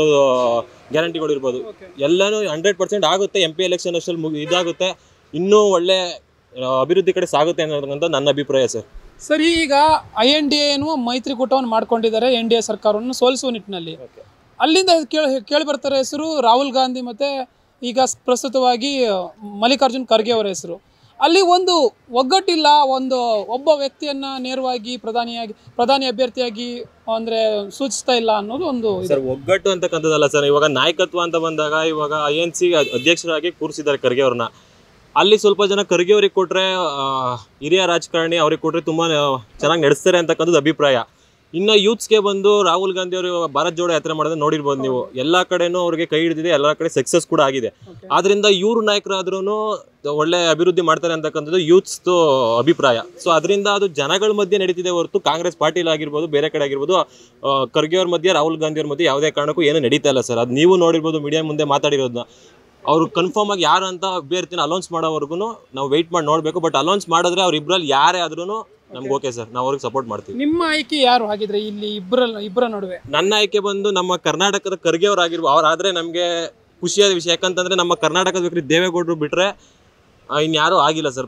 ಗ್ಯಾರಂಟಿಗಳು ಇರ್ಬೋದು, ಎಲ್ಲಾನು 100% ಆಗುತ್ತೆ. MP ಎಲೆಕ್ಷನ್ ಅಷ್ಟಲ್ಲಿ ಇದಾಗುತ್ತೆ, ಇನ್ನೂ ಒಳ್ಳೆ ಅಭಿವೃದ್ಧಿ ಕಡೆ ಸಾಗುತ್ತೆ ಅನ್ನೋದಂತ ನನ್ನ ಅಭಿಪ್ರಾಯ ಸರ್. ಸರಿ, ಈಗ INDA ಎನ್ನುವ ಮೈತ್ರಿಕೂಟವನ್ನು ಮಾಡ್ಕೊಂಡಿದ್ದಾರೆ NDA ಸರ್ಕಾರವನ್ನು ಸೋಲಿಸುವ ನಿಟ್ಟಿನಲ್ಲಿ. ಅಲ್ಲಿಂದ ಕೇಳಿ ಬರ್ತಾರೆ ಹೆಸರು ರಾಹುಲ್ ಗಾಂಧಿ ಮತ್ತೆ ಈಗ ಪ್ರಸ್ತುತವಾಗಿ ಮಲ್ಲಿಕಾರ್ಜುನ್ ಖರ್ಗೆ ಅವರ ಹೆಸರು. ಅಲ್ಲಿ ಒಂದು ಒಗ್ಗಟ್ಟಿಲ್ಲ, ಒಬ್ಬ ವ್ಯಕ್ತಿಯನ್ನ ನೇರವಾಗಿ ಪ್ರಧಾನಿ ಅಭ್ಯರ್ಥಿಯಾಗಿ ಅಂದ್ರೆ ಸೂಚಿಸ್ತಾ ಇಲ್ಲ ಅನ್ನೋದು ಒಂದು ಸರ್. ಒಗ್ಗಟ್ಟು ಅಂತಕ್ಕಂಥದ್ದಲ್ಲ ಸರ್. ಇವಾಗ ನಾಯಕತ್ವ ಅಂತ ಬಂದಾಗ ಇವಾಗ INC ಅಧ್ಯಕ್ಷರಾಗಿ ಕೂರಿಸಿದ್ದಾರೆ ಖರ್ಗೆ ಅವ್ರನ್ನ. ಅಲ್ಲಿ ಸ್ವಲ್ಪ ಜನ ಖರ್ಗೆ ಅವ್ರಿಗೆ ಕೊಟ್ರೆ, ಹಿರಿಯ ರಾಜಕಾರಣಿ ಅವ್ರಿಗೆ ಕೊಟ್ರೆ ತುಂಬಾ ಚೆನ್ನಾಗಿ ನಡೆಸ್ತಾರೆ ಅಂತಕ್ಕಂಥದ್ದು ಅಭಿಪ್ರಾಯ. ಇನ್ನು ಯೂತ್ಸ್ಗೆ ಬಂದು ರಾಹುಲ್ ಗಾಂಧಿ ಅವರು ಭಾರತ್ ಜೋಡೋ ಯಾತ್ರೆ ಮಾಡೋದನ್ನ ನೋಡಿರ್ಬೋದು ನೀವು. ಎಲ್ಲ ಕಡೆನೂ ಅವ್ರಿಗೆ ಕೈ ಹಿಡಿದಿದೆ, ಎಲ್ಲ ಕಡೆ ಸಕ್ಸಸ್ ಕೂಡ ಆಗಿದೆ. ಆದ್ರಿಂದ ಇವ್ರು ನಾಯಕರಾದ್ರೂ ಒಳ್ಳೆ ಅಭಿವೃದ್ಧಿ ಮಾಡ್ತಾರೆ ಅಂತಕ್ಕಂಥದ್ದು ಯೂತ್ಸ್ದು ಅಭಿಪ್ರಾಯ. ಸೊ ಅದರಿಂದ ಅದು ಜನಗಳ ಮಧ್ಯೆ ನಡೀತಿದೆ ಹೊರತು ಕಾಂಗ್ರೆಸ್ ಪಾರ್ಟಿಲಿ ಆಗಿರ್ಬೋದು, ಬೇರೆ ಕಡೆ ಆಗಿರ್ಬೋದು, ಖರ್ಗೆ ಅವ್ರ ಮಧ್ಯೆ ರಾಹುಲ್ ಗಾಂಧಿ ಅವ್ರ ಮಧ್ಯೆ ಯಾವುದೇ ಕಾರಣಕ್ಕೂ ಏನು ನಡೀತಾ ಇಲ್ಲ ಸರ್. ಅದು ನೀವು ನೋಡಿರ್ಬೋದು ಮೀಡಿಯಾ ಮುಂದೆ ಮಾತಾಡಿರೋದನ್ನ. ಅವರು ಕನ್ಫರ್ಮ್ ಆಗಿ ಯಾರು ಅಂತ ಅಭ್ಯರ್ಥಿನ ಅಲೌನ್ಸ್ ಮಾಡೋವರೆಗೂ ನಾವು ವೆಯ್ಟ್ ಮಾಡಿ ನೋಡಬೇಕು. ಬಟ್ ಅಲೌನ್ಸ್ ಮಾಡಿದ್ರೆ ಅವ್ರು ಇಬ್ಬರಲ್ಲಿ ಯಾರೇ ಆದ್ರೂ ನಮ್ಗೆ ಓಕೆ ಸರ್, ನಾವು ಅವ್ರಿಗೆ ಸಪೋರ್ಟ್ ಮಾಡ್ತೀವಿ. ನಿಮ್ಮ ಆಯ್ಕೆ ಯಾರು ಹಾಗಿದ್ರೆ ಇಲ್ಲಿ ಇಬ್ಬರ ನಡುವೆ? ನನ್ನ ಆಯ್ಕೆ ಬಂದು ನಮ್ಮ ಕರ್ನಾಟಕದ ಖರ್ಗೆ ಅವರಾಗಿರ್ಬೋದು. ಅವ್ರಾದ್ರೆ ನಮಗೆ ಖುಷಿಯಾದ ವಿಷಯ. ಯಾಕಂತಂದ್ರೆ ನಮ್ಮ ಕರ್ನಾಟಕದ ವ್ಯಕ್ತಿ ದೇವೇಗೌಡರು ಬಿಟ್ರೆ ಇನ್ಯಾರೂ ಆಗಿಲ್ಲ ಸರ್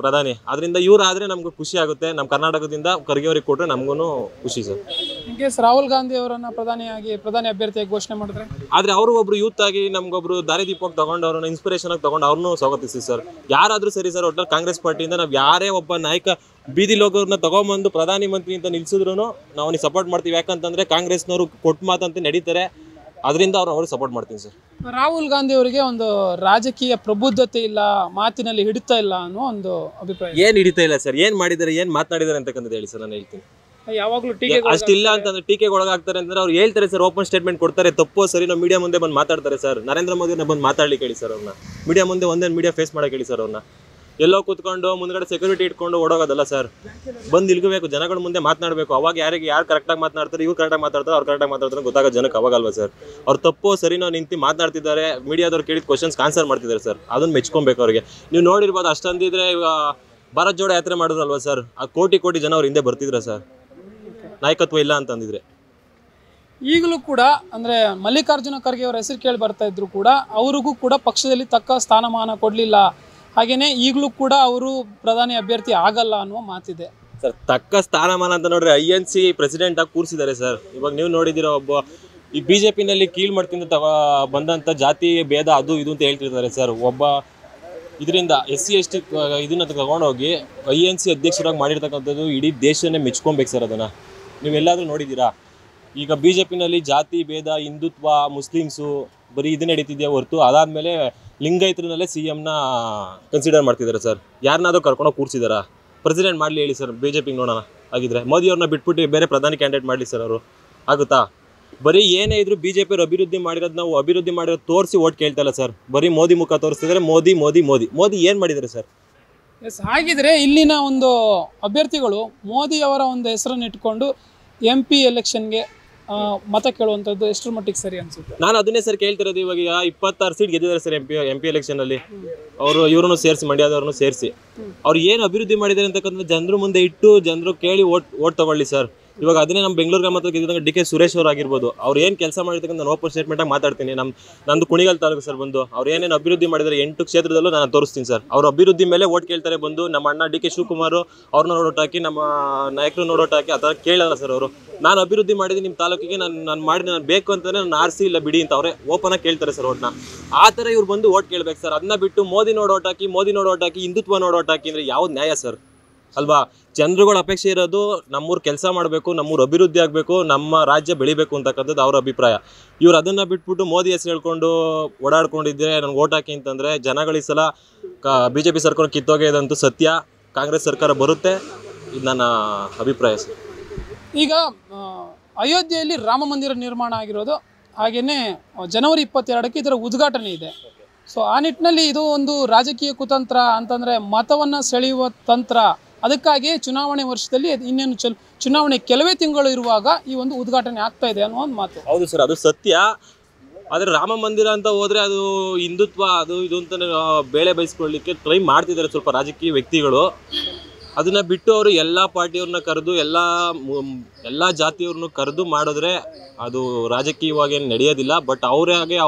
ಪ್ರಧಾನಿ. ಅದರಿಂದ ಇವ್ರು ಆದ್ರೆ ನಮ್ಗೆ ಖುಷಿ ಆಗುತ್ತೆ. ನಮ್ಮ ಕರ್ನಾಟಕದಿಂದ ಖರ್ಗೆ ಅವ್ರಿಗೆ ಕೊಟ್ರೆ ನಮಗೂ ಖುಷಿ ಸರ್. ರಾಹುಲ್ ಗಾಂಧಿ ಅವರನ್ನ ಪ್ರಧಾನಿ ಅಭ್ಯರ್ಥಿಯಾಗಿ ಘೋಷಣೆ ಮಾಡಿದ್ರೆ, ಆದ್ರೆ ಅವರು ಒಬ್ರು ಯೂತ್ ಆಗಿ ನಮ್ಗೊಬ್ರು ದಾರಿದೀಪಕ್ಕೆ ತಗೊಂಡು ಅವ್ರನ್ನ ಇನ್ಸ್ಪಿರೇಷನ್ ಆಗಿ ತಗೊಂಡು ಅವ್ರನ್ನೂ ಸ್ವಾಗತಿಸಿ ಸರ್. ಯಾರಾದ್ರೂ ಸರಿ ಸರ್, ಒಟ್ಟಲ್ಲಿ ಕಾಂಗ್ರೆಸ್ ಪಾರ್ಟಿಯಿಂದ ನಾವು ಯಾರೇ ಒಬ್ಬ ನಾಯಕ ಬೀದಿ ಲೋಕವ್ರನ್ನ ತಗೊಂಬಂದು ಪ್ರಧಾನಿ ಮಂತ್ರಿ ಅಂತ ನಿಲ್ಸಿದ್ರು ನಾವು ಅವ್ನಿಗೆ ಸಪೋರ್ಟ್ ಮಾಡ್ತೀವಿ. ಯಾಕಂತಂದ್ರೆ ಕಾಂಗ್ರೆಸ್ನವರು ಕೊಟ್ಟು ಮಾತಂತ ನಡೀತಾರೆ, ಅದರಿಂದ ಅವ್ರಿಗೆ ಸಪೋರ್ಟ್ ಮಾಡ್ತೀನಿ ಸರ್. ರಾಹುಲ್ ಗಾಂಧಿ ಅವರಿಗೆ ಒಂದು ರಾಜಕೀಯ ಪ್ರಬುದ್ಧತೆ ಇಲ್ಲ, ಮಾತಿನಲ್ಲಿ ಹಿಡಿತಾ ಇಲ್ಲ ಅನ್ನೋ ಒಂದು ಅಭಿಪ್ರಾಯ. ಏನ್ ಹಿಡಿತಾ ಇಲ್ಲ ಸರ್, ಏನ್ ಮಾಡಿದ್ದಾರೆ, ಏನ್ ಮಾತನಾಡಿದ್ದಾರೆ ಅಂತಕ್ಕಂಥದ್ದು ಹೇಳಿ ಸರ್. ನಾನು ಹೇಳ್ತೀನಿ, ಯಾವಾಗಲೂ ಅಷ್ಟಿಲ್ಲ ಅಂತಂದ್ರೆ ಟೀಕೆಗೆ ಒಳಗಾಗ್ತಾರೆ ಅಂತಂದ್ರೆ ಅವ್ರು ಹೇಳ್ತಾರೆ ಸರ್, ಓಪನ್ ಸ್ಟೇಟ್ಮೆಂಟ್ ಕೊಡ್ತಾರೆ. ತಪ್ಪೋ ಸರಿ ನಾವು ಮೀಡಿಯಾ ಮುಂದೆ ಬಂದು ಮಾತಾಡ್ತಾರೆ ಸರ್. ನರೇಂದ್ರ ಮೋದಿನ ಬಂದು ಮಾತಾಡ್ಲಿಕ್ಕೆ ಹೇಳಿ ಸರ್ ಅವ್ರನ್ನ. ಮೀಡಿಯಾ ಮುಂದೆ ಒಂದೇ ಮೀಡಿಯಾ ಫೇಸ್ ಮಾಡಕ್ಕೆ ಹೇಳಿ ಸರ್ ಅವ್ರನ್ನ. ಎಲ್ಲೋ ಕೂತ್ಕೊಂಡು ಮುಂದ್ಗಡೆ ಸೆಕ್ಯೂರಿಟಿ ಇಟ್ಕೊಂಡು ಓಡೋಗೋದಲ್ಲ ಸರ್. ಬಂದು ನಿಲ್ಗಬೇಕು, ಜನಗಳ ಮುಂದೆ ಮಾತನಾಡಬೇಕು. ಅವಾಗ ಯಾರು ಕರೆಕ್ಟಾಗಿ ಮಾತನಾಡ್ತಾರೆ, ಇವ್ರು ಕರೆಕ್ಟಾಗಿ ಮಾತಾಡ್ತಾರೆ, ಅವ್ರು ಕರೆಕ್ಟಾಗಿ ಮಾತಾಡ್ತಾರೆ ಗೊತ್ತಾಗೋ ಜನಕ್ಕೆ ಅವಾಗಲ್ವಾ ಸರ್. ಅವ್ರು ತಪ್ಪೋ ಸರಿನೋ ನಿಂತು ಮಾತನಾಡ್ತಿದ್ದಾರೆ, ಮೀಡಿಯಾದವ್ರು ಕೇಳಿದ ಕ್ವಶನ್ಸ್ ಆನ್ಸರ್ ಮಾಡ್ತಿದ್ದಾರೆ ಸರ್. ಅದನ್ನ ಮೆಚ್ಕೊಬೇಕು ಅವ್ರಿಗೆ. ನೀವು ನೋಡಿರ್ಬೋದು, ಅಷ್ಟೊಂದಿದ್ರೆ ಇವಾಗ ಭಾರತ್ ಜೋಡೋ ಯಾತ್ರೆ ಮಾಡಿದ್ರಲ್ವಾ ಸರ್, ಆ ಕೋಟಿ ಜನ ಅವ್ರ ಹಿಂದೆ ಬರ್ತಿದ್ರ ಸರ್, ನಾಯಕತ್ವ ಇಲ್ಲ ಅಂತಂದಿದ್ರೆ. ಈಗಲೂ ಕೂಡ ಅಂದ್ರೆ ಮಲ್ಲಿಕಾರ್ಜುನ ಖರ್ಗೆ ಅವರ ಹೆಸರು ಕೇಳಿ ಬರ್ತಾ ಇದ್ರು ಕೂಡ ಅವ್ರಿಗೂ ಕೂಡ ಪಕ್ಷದಲ್ಲಿ ತಕ್ಕ ಸ್ಥಾನಮಾನ ಕೊಡ್ಲಿಲ್ಲ. ಹಾಗೇನೆ ಈಗಲೂ ಕೂಡ ಅವರು ಪ್ರಧಾನಿ ಅಭ್ಯರ್ಥಿ ಆಗಲ್ಲ ಅನ್ನುವ ಮಾತಿದೆ ಸರ್. ತಕ್ಕ ಸ್ಥಾನಮಾನ ಅಂತ ನೋಡ್ರಿ INC ಪ್ರೆಸಿಡೆಂಟ್ ಆಗಿ ಕೂರಿಸಿದ್ದಾರೆ ಸರ್. ಇವಾಗ ನೀವು ನೋಡಿದಿರೋ ಒಬ್ಬ ಈ BJP-ನಲ್ಲಿ ಕೀಳ್ ಮಾಡ್ತಿಂದ ಬಂದಂತ ಜಾತಿ ಭೇದ ಅದು ಇದು ಅಂತ ಹೇಳ್ತಿರ್ತಾರೆ ಸರ್. ಒಬ್ಬ ಇದರಿಂದ SC ST ಇದನ್ನ ತಗೊಂಡೋಗಿ INC ಅಧ್ಯಕ್ಷರಾಗಿ ಮಾಡಿರ್ತಕ್ಕಂಥದ್ದು ಇಡೀ ದೇಶನೇ ಮೆಚ್ಕೊಬೇಕು ಸರ್. ಅದನ್ನ ನೀವೆಲ್ಲಾದ್ರೂ ನೋಡಿದ್ದೀರಾ? ಈಗ BJP-ನಲ್ಲಿ ಜಾತಿ ಭೇದ, ಹಿಂದುತ್ವ, ಮುಸ್ಲಿಮ್ಸು ಬರೀ ಇದು ನಡೀತಿದೆಯಾ ಹೊರತು ಅದಾದ್ಮೇಲೆ ಲಿಂಗಾಯತರಲ್ಲೇ CM-ನ ಕನ್ಸಿಡರ್ ಮಾಡ್ತಿದ್ದಾರೆ ಸರ್. ಯಾರನ್ನಾದ್ರೂ ಕರ್ಕೊಂಡೋಗಿ ಕೂರಿಸಿದಾರ? ಪ್ರೆಸಿಡೆಂಟ್ ಮಾಡಲಿ ಹೇಳಿ ಸರ್, BJP ನೋಡೋಣ. ಆಗಿದ್ರೆ ಮೋದಿ ಅವ್ರನ್ನ ಬಿಟ್ಬಿಟ್ಟು ಬೇರೆ ಪ್ರಧಾನಿ ಕ್ಯಾಂಡಿಡೇಟ್ ಮಾಡಲಿ ಸರ್. ಅವರು ಆಗುತ್ತಾ? ಬರೀ ಏನೇ ಇದ್ರು BJP ಅವ್ರು ಅಭಿವೃದ್ಧಿ ಮಾಡಿರೋದು, ನಾವು ಅಭಿವೃದ್ಧಿ ಮಾಡಿರೋದು ತೋರಿಸಿ ಓಟ್ ಕೇಳ್ತಾ ಇಲ್ಲ ಸರ್. ಬರೀ ಮೋದಿ ಮುಖ ತೋರಿಸ್ತಿದ್ದಾರೆ. ಮೋದಿ ಏನು ಮಾಡಿದ್ದಾರೆ ಸರ್? ಎಸ್, ಹಾಗಿದ್ರೆ ಇಲ್ಲಿನ ಒಂದು ಅಭ್ಯರ್ಥಿಗಳು ಮೋದಿ ಅವರ ಒಂದು ಹೆಸರನ್ನು ಇಟ್ಕೊಂಡು MP ಎಲೆಕ್ಷನ್ಗೆ ಮತ ಕೇಳುವಂಥದ್ದು ಎಷ್ಟರ ಮಟ್ಟಿಗೆ ಸರಿ ಅನ್ಸುತ್ತೆ? ನಾನು ಅದನ್ನೇ ಸರ್ ಕೇಳ್ತಿರೋದು. ಇವಾಗ 26 ಸೀಟ್ ಗೆದ್ದಿದ್ದಾರೆ ಸರ್ MP ಎಲೆಕ್ಷನ್ ಅಲ್ಲಿ. ಅವರು ಇವ್ರನ್ನು ಸೇರಿಸಿ, ಮಂಡ್ಯದವ್ರನ್ನು ಸೇರಿಸಿ, ಅವ್ರು ಏನು ಅಭಿವೃದ್ಧಿ ಮಾಡಿದ್ದಾರೆ ಅಂತಕ್ಕಂಥ ಜನರು ಮುಂದೆ ಇಟ್ಟು ಜನರು ಕೇಳಿ ಓಟ್ ತಗೊಳ್ಳಿ ಸರ್. ಇವಾಗ ಅದನ್ನೇ ನಮ್ಮ ಬೆಂಗಳೂರು ಗ್ರಾಮಾಂತರ ಗೆದ್ದಂಗೆ ಡಿ ಕೆ ಸುರೇಶ್ ಅವರು ಆಗಿರ್ಬೋದು, ಅವ್ರು ಏನು ಕೆಲಸ ಮಾಡಿರ್ತಕ್ಕಂಥ ನಾನು ಓಪನ್ ಸ್ಟೇಟ್ಮೆಂಟಾಗಿ ಮಾತಾಡ್ತೀನಿ. ನಂದು ಕುಣಿಗಲ್ ತಾಲೂಕು ಸರ್. ಬಂದು ಅವ್ರು ಏನೇನು ಅಭಿವೃದ್ಧಿ ಮಾಡಿದರೆ 8 ಕ್ಷೇತ್ರದಲ್ಲೂ ನಾನು ತೋರಿಸ್ತೀನಿ ಸರ್. ಅವ್ರ ಅಭಿವೃದ್ಧಿ ಮೇಲೆ ಓಟ್ ಕೇಳ್ತಾರೆ ಬಂದು. ನಮ್ಮ ಅಣ್ಣ ಡಿ ಕೆ ಶಿವಕುಮಾರ್ ಅವ್ರನ್ನ ನೋಡೋಟ್ ಹಾಕಿ, ನಮ್ಮ ನಾಯಕರು ನೋಡೋಟ್ ಹಾಕಿ ಆ ಥರ ಕೇಳಲ್ಲ ಸರ್ ಅವರು. ನಾನು ಅಭಿವೃದ್ಧಿ ಮಾಡಿದ್ದೀನಿ ನಿಮ್ಮ ತಾಲೂಕಿಗೆ, ನಾನು ಮಾಡಿ ನಾನು ಬೇಕು ಅಂತಲೇ ನಾನು ಆರಿಸಿ ಇಲ್ಲ ಬಿಡಿ ಅಂತ ಅವರೇ ಓಪನಾಗಿ ಕೇಳ್ತಾರೆ ಸರ್ ಓಟ್ನ. ಆ ಥರ ಇವ್ರು ಬಂದು ಓಟ್ ಕೇಳ್ಬೇಕು ಸರ್. ಅದನ್ನ ಬಿಟ್ಟು ಮೋದಿ ನೋಡೋಟ್ ಹಾಕಿ ಹಿಂದುತ್ವ ನೋಡೋಟ್ ಹಾಕಿ ಅಂದರೆ ಯಾವ್ದು ನ್ಯಾಯ ಸರ್ ಅಲ್ವಾ? ಜನರುಗಳ ಅಪೇಕ್ಷೆ ಇರೋದು ನಮ್ಮೂರು ಕೆಲಸ ಮಾಡಬೇಕು, ನಮ್ಮೂರು ಅಭಿವೃದ್ಧಿ ಆಗಬೇಕು, ನಮ್ಮ ರಾಜ್ಯ ಬೆಳಿಬೇಕು ಅಂತಕ್ಕಂಥದ್ದು ಅವ್ರ ಅಭಿಪ್ರಾಯ. ಇವ್ರು ಅದನ್ನು ಬಿಟ್ಬಿಟ್ಟು ಮೋದಿ ಹೆಸರು ಹೇಳ್ಕೊಂಡು ಓಡಾಡ್ಕೊಂಡಿದ್ದರೆ ನನಗೆ ಓಟ್ ಹಾಕಿ ಅಂತಂದರೆ ಜನಗಳ ಈ ಸಲ BJP ಸರ್ಕಾರ ಕಿತ್ತೋಗೋದಂತೂ ಸತ್ಯ. ಕಾಂಗ್ರೆಸ್ ಸರ್ಕಾರ ಬರುತ್ತೆ, ಇದು ನನ್ನ ಅಭಿಪ್ರಾಯ ಸರ್. ಈಗ ಅಯೋಧ್ಯೆಯಲ್ಲಿ ರಾಮ ಮಂದಿರ ನಿರ್ಮಾಣ ಆಗಿರೋದು, ಹಾಗೆಯೇ ಜನವರಿ 22ಕ್ಕೆ ಇದರ ಉದ್ಘಾಟನೆ ಇದೆ. ಸೊ ಆ ನಿಟ್ಟಿನಲ್ಲಿ ಇದು ಒಂದು ರಾಜಕೀಯ ಕುತಂತ್ರ ಅಂತಂದರೆ ಮತವನ್ನು ಸೆಳೆಯುವ ತಂತ್ರ. ಅದಕ್ಕಾಗಿ ಚುನಾವಣೆ ವರ್ಷದಲ್ಲಿ ಇನ್ನೇನು ಚುನಾವಣೆ ಕೆಲವೇ ತಿಂಗಳು ಇರುವಾಗ ಈ ಒಂದು ಉದ್ಘಾಟನೆ ಆಗ್ತಾ ಇದೆ ಅನ್ನೋ ಒಂದು ಮಾತು. ಹೌದು ಸರ್, ಅದು ಸತ್ಯ. ಆದರೆ ರಾಮ ಮಂದಿರ ಅಂತ ಹೋದರೆ ಅದು ಹಿಂದುತ್ವ ಅದು ಇದು ಅಂತ ಬೇಳೆ ಬಯಸ್ಕೊಳ್ಳಿಕ್ಕೆ ಟ್ರೈ ಮಾಡ್ತಿದ್ದಾರೆ ಸ್ವಲ್ಪ ರಾಜಕೀಯ ವ್ಯಕ್ತಿಗಳು. ಅದನ್ನು ಬಿಟ್ಟು ಅವರು ಎಲ್ಲ ಪಾರ್ಟಿಯವ್ರನ್ನ ಕರೆದು ಎಲ್ಲ ಜಾತಿಯವ್ರನ್ನ ಕರೆದು ಮಾಡಿದ್ರೆ ಅದು ರಾಜಕೀಯವಾಗಿ ಏನು ನಡೆಯೋದಿಲ್ಲ. ಬಟ್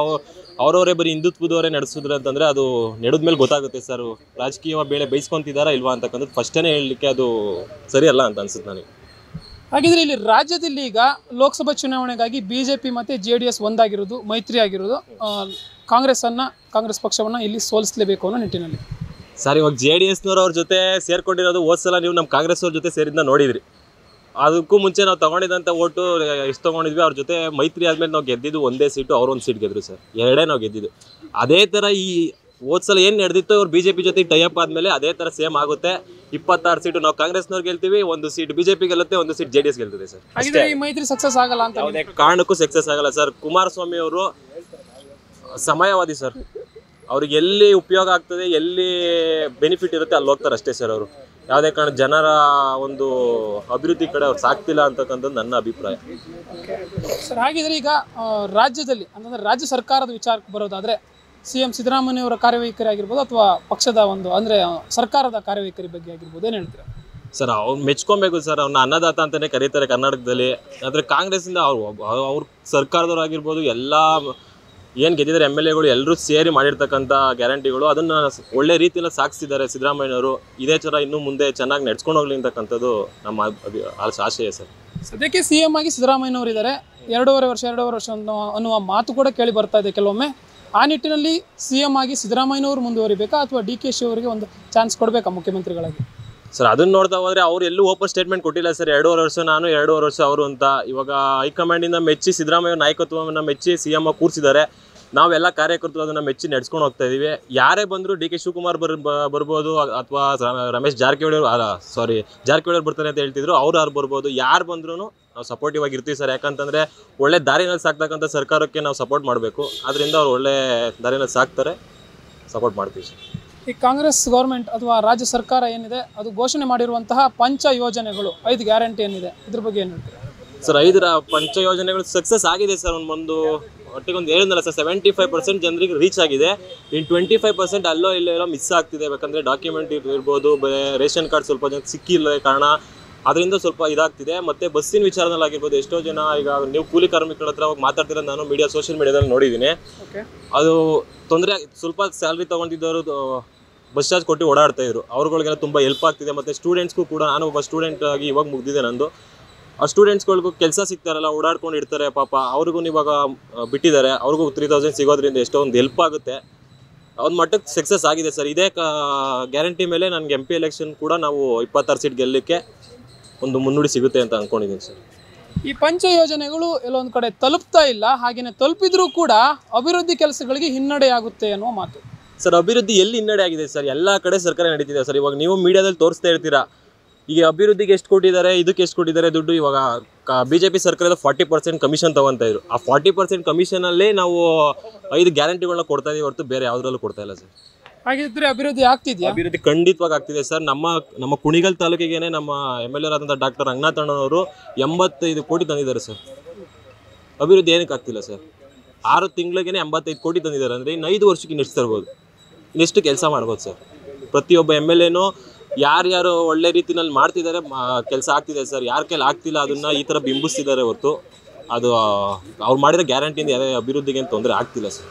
ಅವರವರೇ ಬರೀ ಹಿಂದುತ್ವದವರೇ ನಡೆಸಿದ್ರೆ ಅಂತಂದರೆ ಅದು ನಡೆದ ಮೇಲೆ ಗೊತ್ತಾಗುತ್ತೆ ಸರ್ ರಾಜಕೀಯ ಬೇಳೆ ಬೈಸ್ಕೊತಿದ್ದಾರಾ ಇಲ್ವಾ ಅಂತಕ್ಕಂಥದ್ದು ಫಸ್ಟೇ ಹೇಳಲಿಕ್ಕೆ ಅದು ಸರಿಯಲ್ಲ ಅಂತ ಅನ್ಸುತ್ತೆ ನನಗೆ. ಹಾಗಿದ್ರೆ ಇಲ್ಲಿ ರಾಜ್ಯದಲ್ಲಿ ಈಗ ಲೋಕಸಭಾ ಚುನಾವಣೆಗಾಗಿ BJP ಮತ್ತು JDS ಒಂದಾಗಿರೋದು, ಮೈತ್ರಿ ಆಗಿರೋದು, ಕಾಂಗ್ರೆಸ್ ಪಕ್ಷವನ್ನು ಇಲ್ಲಿ ಸೋಲಿಸಲೇಬೇಕು ಅನ್ನೋ ನಿಟ್ಟಿನಲ್ಲಿ ಸರ್. ಇವಾಗ JDSನವ್ರು ಅವ್ರ ಜೊತೆ ಸೇರ್ಕೊಂಡಿರೋದು ಹೋದ ಸಲ ನೀವು ನಮ್ಮ ಕಾಂಗ್ರೆಸ್ ಅವ್ರ ಜೊತೆ ಸೇರಿದ್ನ ನೋಡಿದ್ರಿ. ಅದಕ್ಕೂ ಮುಂಚೆ ನಾವು ತೊಗೊಂಡಿದ್ದಂಥ ಓಟು ಎಷ್ಟು ತೊಗೊಂಡಿದ್ವಿ, ಅವ್ರ ಜೊತೆ ಮೈತ್ರಿ ಆದಮೇಲೆ ನಾವು ಗೆದ್ದಿದ್ದು ಒಂದೇ ಸೀಟು, ಅವ್ರು ಒಂದು ಸೀಟ್ ಗೆದ್ರು ಸರ್. 2 ನಾವು ಗೆದ್ದಿದ್ದು. ಅದೇ ಥರ ಈ ಹೋದ ಸಲ ಏನು ನಡೆದಿತ್ತು ಅವ್ರು BJP ಜೊತೆ ಟೈಅಪ್ ಆದಮೇಲೆ ಅದೇ ಥರ ಸೇಮ್ ಆಗುತ್ತೆ. 26 ಸೀಟು ನಾವು ಕಾಂಗ್ರೆಸ್ನವ್ರು ಗೆಲ್ತೀವಿ, 1 ಸೀಟ್ BJP ಗೆಲ್ಲುತ್ತೆ, 1 ಸೀಟ್ JDS ಗೆಲ್ತದೆ ಸರ್. ಹಾಗಿದ್ರೆ ಈ ಮೈತ್ರಿ ಸಕ್ಸಸ್ ಆಗಲ್ಲ ಅಂತ ಯಾವುದೇ ಕಾರಣಕ್ಕೂ ಸಕ್ಸಸ್ ಆಗಲ್ಲ ಸರ್. ಕುಮಾರಸ್ವಾಮಿ ಅವರು ಸಮಯವಾದಿ ಸರ್. ಅವ್ರಿಗೆ ಎಲ್ಲಿ ಉಪಯೋಗ ಆಗ್ತದೆ, ಎಲ್ಲಿ ಬೆನಿಫಿಟ್ ಇರುತ್ತೆ ಅಲ್ಲಿ ಹೋಗ್ತಾರೆ ಅಷ್ಟೇ ಸರ್. ಅವರು ಯಾವುದೇ ಕಾರಣ ಜನರ ಒಂದು ಅಭಿವೃದ್ಧಿ ಕಡೆ ಅವ್ರು ಸಾಕ್ತಿಲ್ಲ ಅಂತಕ್ಕಂಥದ್ದು ನನ್ನ ಅಭಿಪ್ರಾಯ ಸರ್. ಹಾಗಿದ್ರೆ ಈಗ ರಾಜ್ಯದಲ್ಲಿ ಅಂತಂದರೆ ರಾಜ್ಯ ಸರ್ಕಾರದ ವಿಚಾರಕ್ಕೆ ಬರೋದಾದರೆ CM ಸಿದ್ದರಾಮಯ್ಯವರ ಕಾರ್ಯವೈಖರಿ ಆಗಿರ್ಬೋದು ಅಥವಾ ಪಕ್ಷದ ಒಂದು ಅಂದರೆ ಸರ್ಕಾರದ ಕಾರ್ಯವೈಖರಿ ಬಗ್ಗೆ ಆಗಿರ್ಬೋದು, ಏನು ಹೇಳ್ತೀರಾ ಸರ್? ಅವ್ರು ಮೆಚ್ಕೊಬೇಕು ಸರ್. ಅವ್ರನ್ನ ಅನ್ನದಾತ ಅಂತಲೇ ಕರೀತಾರೆ ಕರ್ನಾಟಕದಲ್ಲಿ. ಆದರೆ ಕಾಂಗ್ರೆಸ್ಸಿಂದ ಅವ್ರ ಸರ್ಕಾರದವ್ರಾಗಿರ್ಬೋದು, ಎಲ್ಲ ಏನು ಗೆದ್ದಿದ್ದಾರೆ MLAಗಳು ಎಲ್ಲರೂ ಸೇರಿ ಮಾಡಿರ್ತಕ್ಕಂಥ ಗ್ಯಾರಂಟಿಗಳು ಅದನ್ನು ಒಳ್ಳೆ ರೀತಿಯಲ್ಲಿ ಸಾಗಿಸಿದ್ದಾರೆ ಸಿದ್ದರಾಮಯ್ಯನವರು. ಇದೇ ಥರ ಇನ್ನೂ ಮುಂದೆ ಚೆನ್ನಾಗಿ ನಡ್ಸ್ಕೊಂಡು ಹೋಗ್ಲಿ ಅಂತಕ್ಕಂಥದ್ದು ನಮ್ಮ ಆಶಯ ಸರ್. ಸದ್ಯಕ್ಕೆ CM ಆಗಿ ಸಿದ್ದರಾಮಯ್ಯನವರು ಇದ್ದಾರೆ. 2.5 ವರ್ಷ ಅನ್ನುವ ಮಾತು ಕೂಡ ಕೇಳಿ ಬರ್ತಾ ಇದೆ ಕೆಲವೊಮ್ಮೆ. ಆ ನಿಟ್ಟಿನಲ್ಲಿ CM ಆಗಿ ಸಿದ್ದರಾಮಯ್ಯನವರು ಮುಂದುವರಿಬೇಕಾ ಅಥವಾ DKಶಿ ಅವರಿಗೆ ಒಂದು ಚಾನ್ಸ್ ಕೊಡಬೇಕಾ ಮುಖ್ಯಮಂತ್ರಿಗಳಾಗಿ? ಸರ್ ಅದನ್ನು ನೋಡ್ತಾ ಹೋದರೆ ಅವ್ರು ಎಲ್ಲೂ ಓಪನ್ ಸ್ಟೇಟ್ಮೆಂಟ್ ಕೊಟ್ಟಿಲ್ಲ ಸರ್. 2.5 ವರ್ಷ ನಾನು, 2.5 ವರ್ಷ ಅವರು ಅಂತ. ಇವಾಗ ಹೈಕಮಾಂಡಿಂದ ಮೆಚ್ಚಿ ಸಿದ್ದರಾಮಯ್ಯ ನಾಯಕತ್ವವನ್ನು ಮೆಚ್ಚಿ CM ಆಗಿ ಕೂರಿಸಿದ್ದಾರೆ. ನಾವೆಲ್ಲ ಕಾರ್ಯಕರ್ತರು ಅದನ್ನು ಮೆಚ್ಚಿ ನಡೆಸ್ಕೊಂಡು ಹೋಗ್ತಾ ಇದ್ದೀವಿ. ಯಾರೇ ಬಂದರೂ DK ಶಿವಕುಮಾರ್ ಬರ್ಬೋದು ಅಥವಾ ರಮೇಶ್ ಜಾರಕಿಹೊಳಿ ಜಾರಕಿಹೊಳಿ ಬರ್ತಾರೆ ಅಂತ ಹೇಳ್ತಿದ್ರು, ಅವ್ರು ಯಾರು ಬರ್ಬೋದು. ಯಾರು ಬಂದ್ರೂ ನಾವು ಸಪೋರ್ಟಿವ್ ಆಗಿರ್ತೀವಿ ಸರ್. ಯಾಕಂತಂದರೆ ಒಳ್ಳೆ ದಾರಿನಲ್ಲಿ ಸಾಕ್ತಕ್ಕಂಥ ಸರ್ಕಾರಕ್ಕೆ ನಾವು ಸಪೋರ್ಟ್ ಮಾಡಬೇಕು. ಅದರಿಂದ ಅವ್ರು ಒಳ್ಳೆ ದಾರಿನಲ್ಲಿ ಸಾಕ್ತಾರೆ, ಸಪೋರ್ಟ್ ಮಾಡ್ತೀವಿ ಸರ್. ಈ ಕಾಂಗ್ರೆಸ್ ಗೌರ್ಮೆಂಟ್ ಅಥವಾ ರಾಜ್ಯ ಸರ್ಕಾರ ಏನಿದೆ ಅದು ಘೋಷಣೆ ಮಾಡಿರುವಂತಹ ಪಂಚ ಯೋಜನೆಗಳು 5 ಗ್ಯಾರಂಟಿ ಏನಿದೆ ಇದ್ರ ಬಗ್ಗೆ ಏನು ಹೇಳ್ತೀರಾ ಸರ್? 5 ಪಂಚ ಯೋಜನೆಗಳು ಸಕ್ಸಸ್ ಆಗಿದೆ ಸರ್. ಒಟ್ಟಿಗೆ ಒಂದು ಹೇಳಿದ್ನಲ್ಲ ಸರ್, 75% ಜನರಿಗೆ ರೀಚ್ ಆಗಿದೆ. ಇನ್ನು 25% ಅಲ್ಲೋ ಇಲ್ಲೋ ಮಿಸ್ ಆಗ್ತಿದೆ. ಯಾಕಂದರೆ ಡಾಕ್ಯುಮೆಂಟ್ ಇರ್ಬೋದು, ರೇಷನ್ ಕಾರ್ಡ್ ಸ್ವಲ್ಪ ಜನ ಸಿಕ್ಕಿಲ್ಲ ಕಾರಣ ಅದರಿಂದ ಸ್ವಲ್ಪ ಇದಾಗ್ತಿದೆ. ಮತ್ತು ಬಸ್ಸಿನ ವಿಚಾರದಲ್ಲಿ ಆಗಿರ್ಬೋದು, ಎಷ್ಟೋ ಜನ ಈಗ ನೀವು ಕೂಲಿ ಕಾರ್ಮಿಕರ ಹತ್ರ ಹೋಗಿ ಮಾತಾಡ್ತಿರೋದು ನಾನು ಸೋಷಿಯಲ್ ಮೀಡಿಯಾದಲ್ಲಿ ನೋಡಿದ್ದೀನಿ. ಅದು ತೊಂದರೆ. ಸ್ವಲ್ಪ ಸ್ಯಾಲ್ರಿ ತೊಗೊಂಡಿದ್ದವರು ಬಸ್ ಚಾರ್ಜ್ ಕೊಟ್ಟು ಓಡಾಡ್ತಾ ಇದ್ರು. ಅವ್ರುಗಳಿಗೆಲ್ಲ ತುಂಬ ಹೆಲ್ಪ್ ಆಗ್ತಿದೆ. ಮತ್ತು ಸ್ಟೂಡೆಂಟ್ಸ್ಗೂ ಕೂಡ, ನಾನು ಒಬ್ಬ ಸ್ಟೂಡೆಂಟ್ ಆಗಿ ಇವಾಗ ಮುಗಿದಿದೆ ನಂದು. ಆ ಸ್ಟೂಡೆಂಟ್ಸ್ಗಳಿಗೂ ಕೆಲಸ ಸಿಗ್ತಾರಲ್ಲ, ಓಡಾಡ್ಕೊಂಡು ಇರ್ತಾರೆ ಪಾಪ, ಅವ್ರಿಗೂ ಇವಾಗ ಬಿಟ್ಟಿದ್ದಾರೆ. ಅವ್ರಿಗೂ 3000 ಸಿಗೋದ್ರಿಂದ ಎಷ್ಟೋ ಒಂದು ಹೆಲ್ಪ್ ಆಗುತ್ತೆ. ಒಂದು ಮಟ್ಟಕ್ಕೆ ಸಕ್ಸಸ್ ಆಗಿದೆ ಸರ್. ಇದೇ ಗ್ಯಾರಂಟಿ ಮೇಲೆ ನನಗೆ MP ಎಲೆಕ್ಷನ್ ಕೂಡ ನಾವು 26 ಸೀಟ್ ಗೆಲ್ಲಲಿಕ್ಕೆ ಒಂದು ಮುನ್ನುಡಿ ಸಿಗುತ್ತೆ ಅಂತ ಅಂದ್ಕೊಂಡಿದ್ದೀನಿ ಸರ್. ಈ ಪಂಚ ಯೋಜನೆಗಳು ಎಲ್ಲೊಂದು ಕಡೆ ತಲುಪ್ತಾ ಇಲ್ಲ, ಹಾಗೆಯೇ ತಲುಪಿದ್ರೂ ಕೂಡ ಅಭಿವೃದ್ಧಿ ಕೆಲಸಗಳಿಗೆ ಹಿನ್ನಡೆಯಾಗುತ್ತೆ ಅನ್ನುವ ಮಾತು ಸರ್. ಅಭಿವೃದ್ಧಿ ಎಲ್ಲಿ ಹಿನ್ನಡೆ ಆಗಿದೆ ಸರ್? ಎಲ್ಲ ಕಡೆ ಸರ್ಕಾರ ನಡೀತಿದೆ ಸರ್. ಇವಾಗ ನೀವು ಮೀಡಿಯಾದಲ್ಲಿ ತೋರಿಸ್ತಾ ಇರ್ತೀರಾ, ಈಗ ಅಭಿವೃದ್ಧಿಗೆ ಎಷ್ಟು ಕೊಟ್ಟಿದ್ದಾರೆ, ಇದಕ್ಕೆ ಎಷ್ಟು ಕೊಟ್ಟಿದ್ದಾರೆ ದುಡ್ಡು. ಇವಾಗ BJP ಸರ್ಕಾರದ 40% ಕಮಿಷನ್ ತೊಗೊತಾ ಇದ್ರು. ಆ 40% ಕಮಿಷನಲ್ಲೇ ನಾವು 5 ಗ್ಯಾರಂಟಿಗಳನ್ನ ಕೊಡ್ತಾ ಇದೀವಿ ಹೊರತು ಬೇರೆ ಯಾವುದ್ರಲ್ಲೂ ಕೊಡ್ತಾ ಇಲ್ಲ ಸರ್. ಹಾಗಿದ್ರೆ ಅಭಿವೃದ್ಧಿ ಆಗ್ತಿದೆಯಾ? ಅಭಿವೃದ್ಧಿ ಖಂಡಿತವಾಗಿ ಆಗ್ತಿದೆ ಸರ್. ನಮ್ಮ ಕುಣಿಗಲ್ ತಾಲೂಕಿಗೆ ನಮ್ಮ MLA ಆದಂಥ ಡಾಕ್ಟರ್ ರಂಗನಾಥ್ ಅಣ್ಣನವರು 85 ಕೋಟಿ ತಂದಿದ್ದಾರೆ ಸರ್. ಅಭಿವೃದ್ಧಿ ಏನಕ್ಕೆ ಆಗ್ತಿಲ್ಲ ಸರ್? 6 ತಿಂಗಳಿಗೆ 85 ಕೋಟಿ ತಂದಿದ್ದಾರೆ ಅಂದರೆ ಇನ್ನು 5 ವರ್ಷಕ್ಕೆ ಇನ್ನೆಷ್ಟು ತರ್ಬೋದು, ಇನ್ನೆಷ್ಟು ಕೆಲಸ ಮಾಡ್ಬೋದು ಸರ್? ಪ್ರತಿಯೊಬ್ಬ MLAನೂ ಯಾರ್ಯಾರು ಒಳ್ಳೆ ರೀತಿನಲ್ಲಿ ಮಾಡ್ತಿದ್ದಾರೆ ಕೆಲಸ ಆಗ್ತಿದೆ ಸರ್, ಯಾರ ಕೈಲಿ ಆಗ್ತಿಲ್ಲ ಅದನ್ನ ಈ ಥರ ಬಿಂಬಿಸ್ತಿದ್ದಾರೆ ಹೊರತು ಅದು ಅವ್ರು ಮಾಡಿರೋ ಗ್ಯಾರಂಟಿಯಿಂದ ಯಾವುದೇ ಅಭಿವೃದ್ಧಿಗೆ ತೊಂದರೆ ಆಗ್ತಿಲ್ಲ ಸರ್.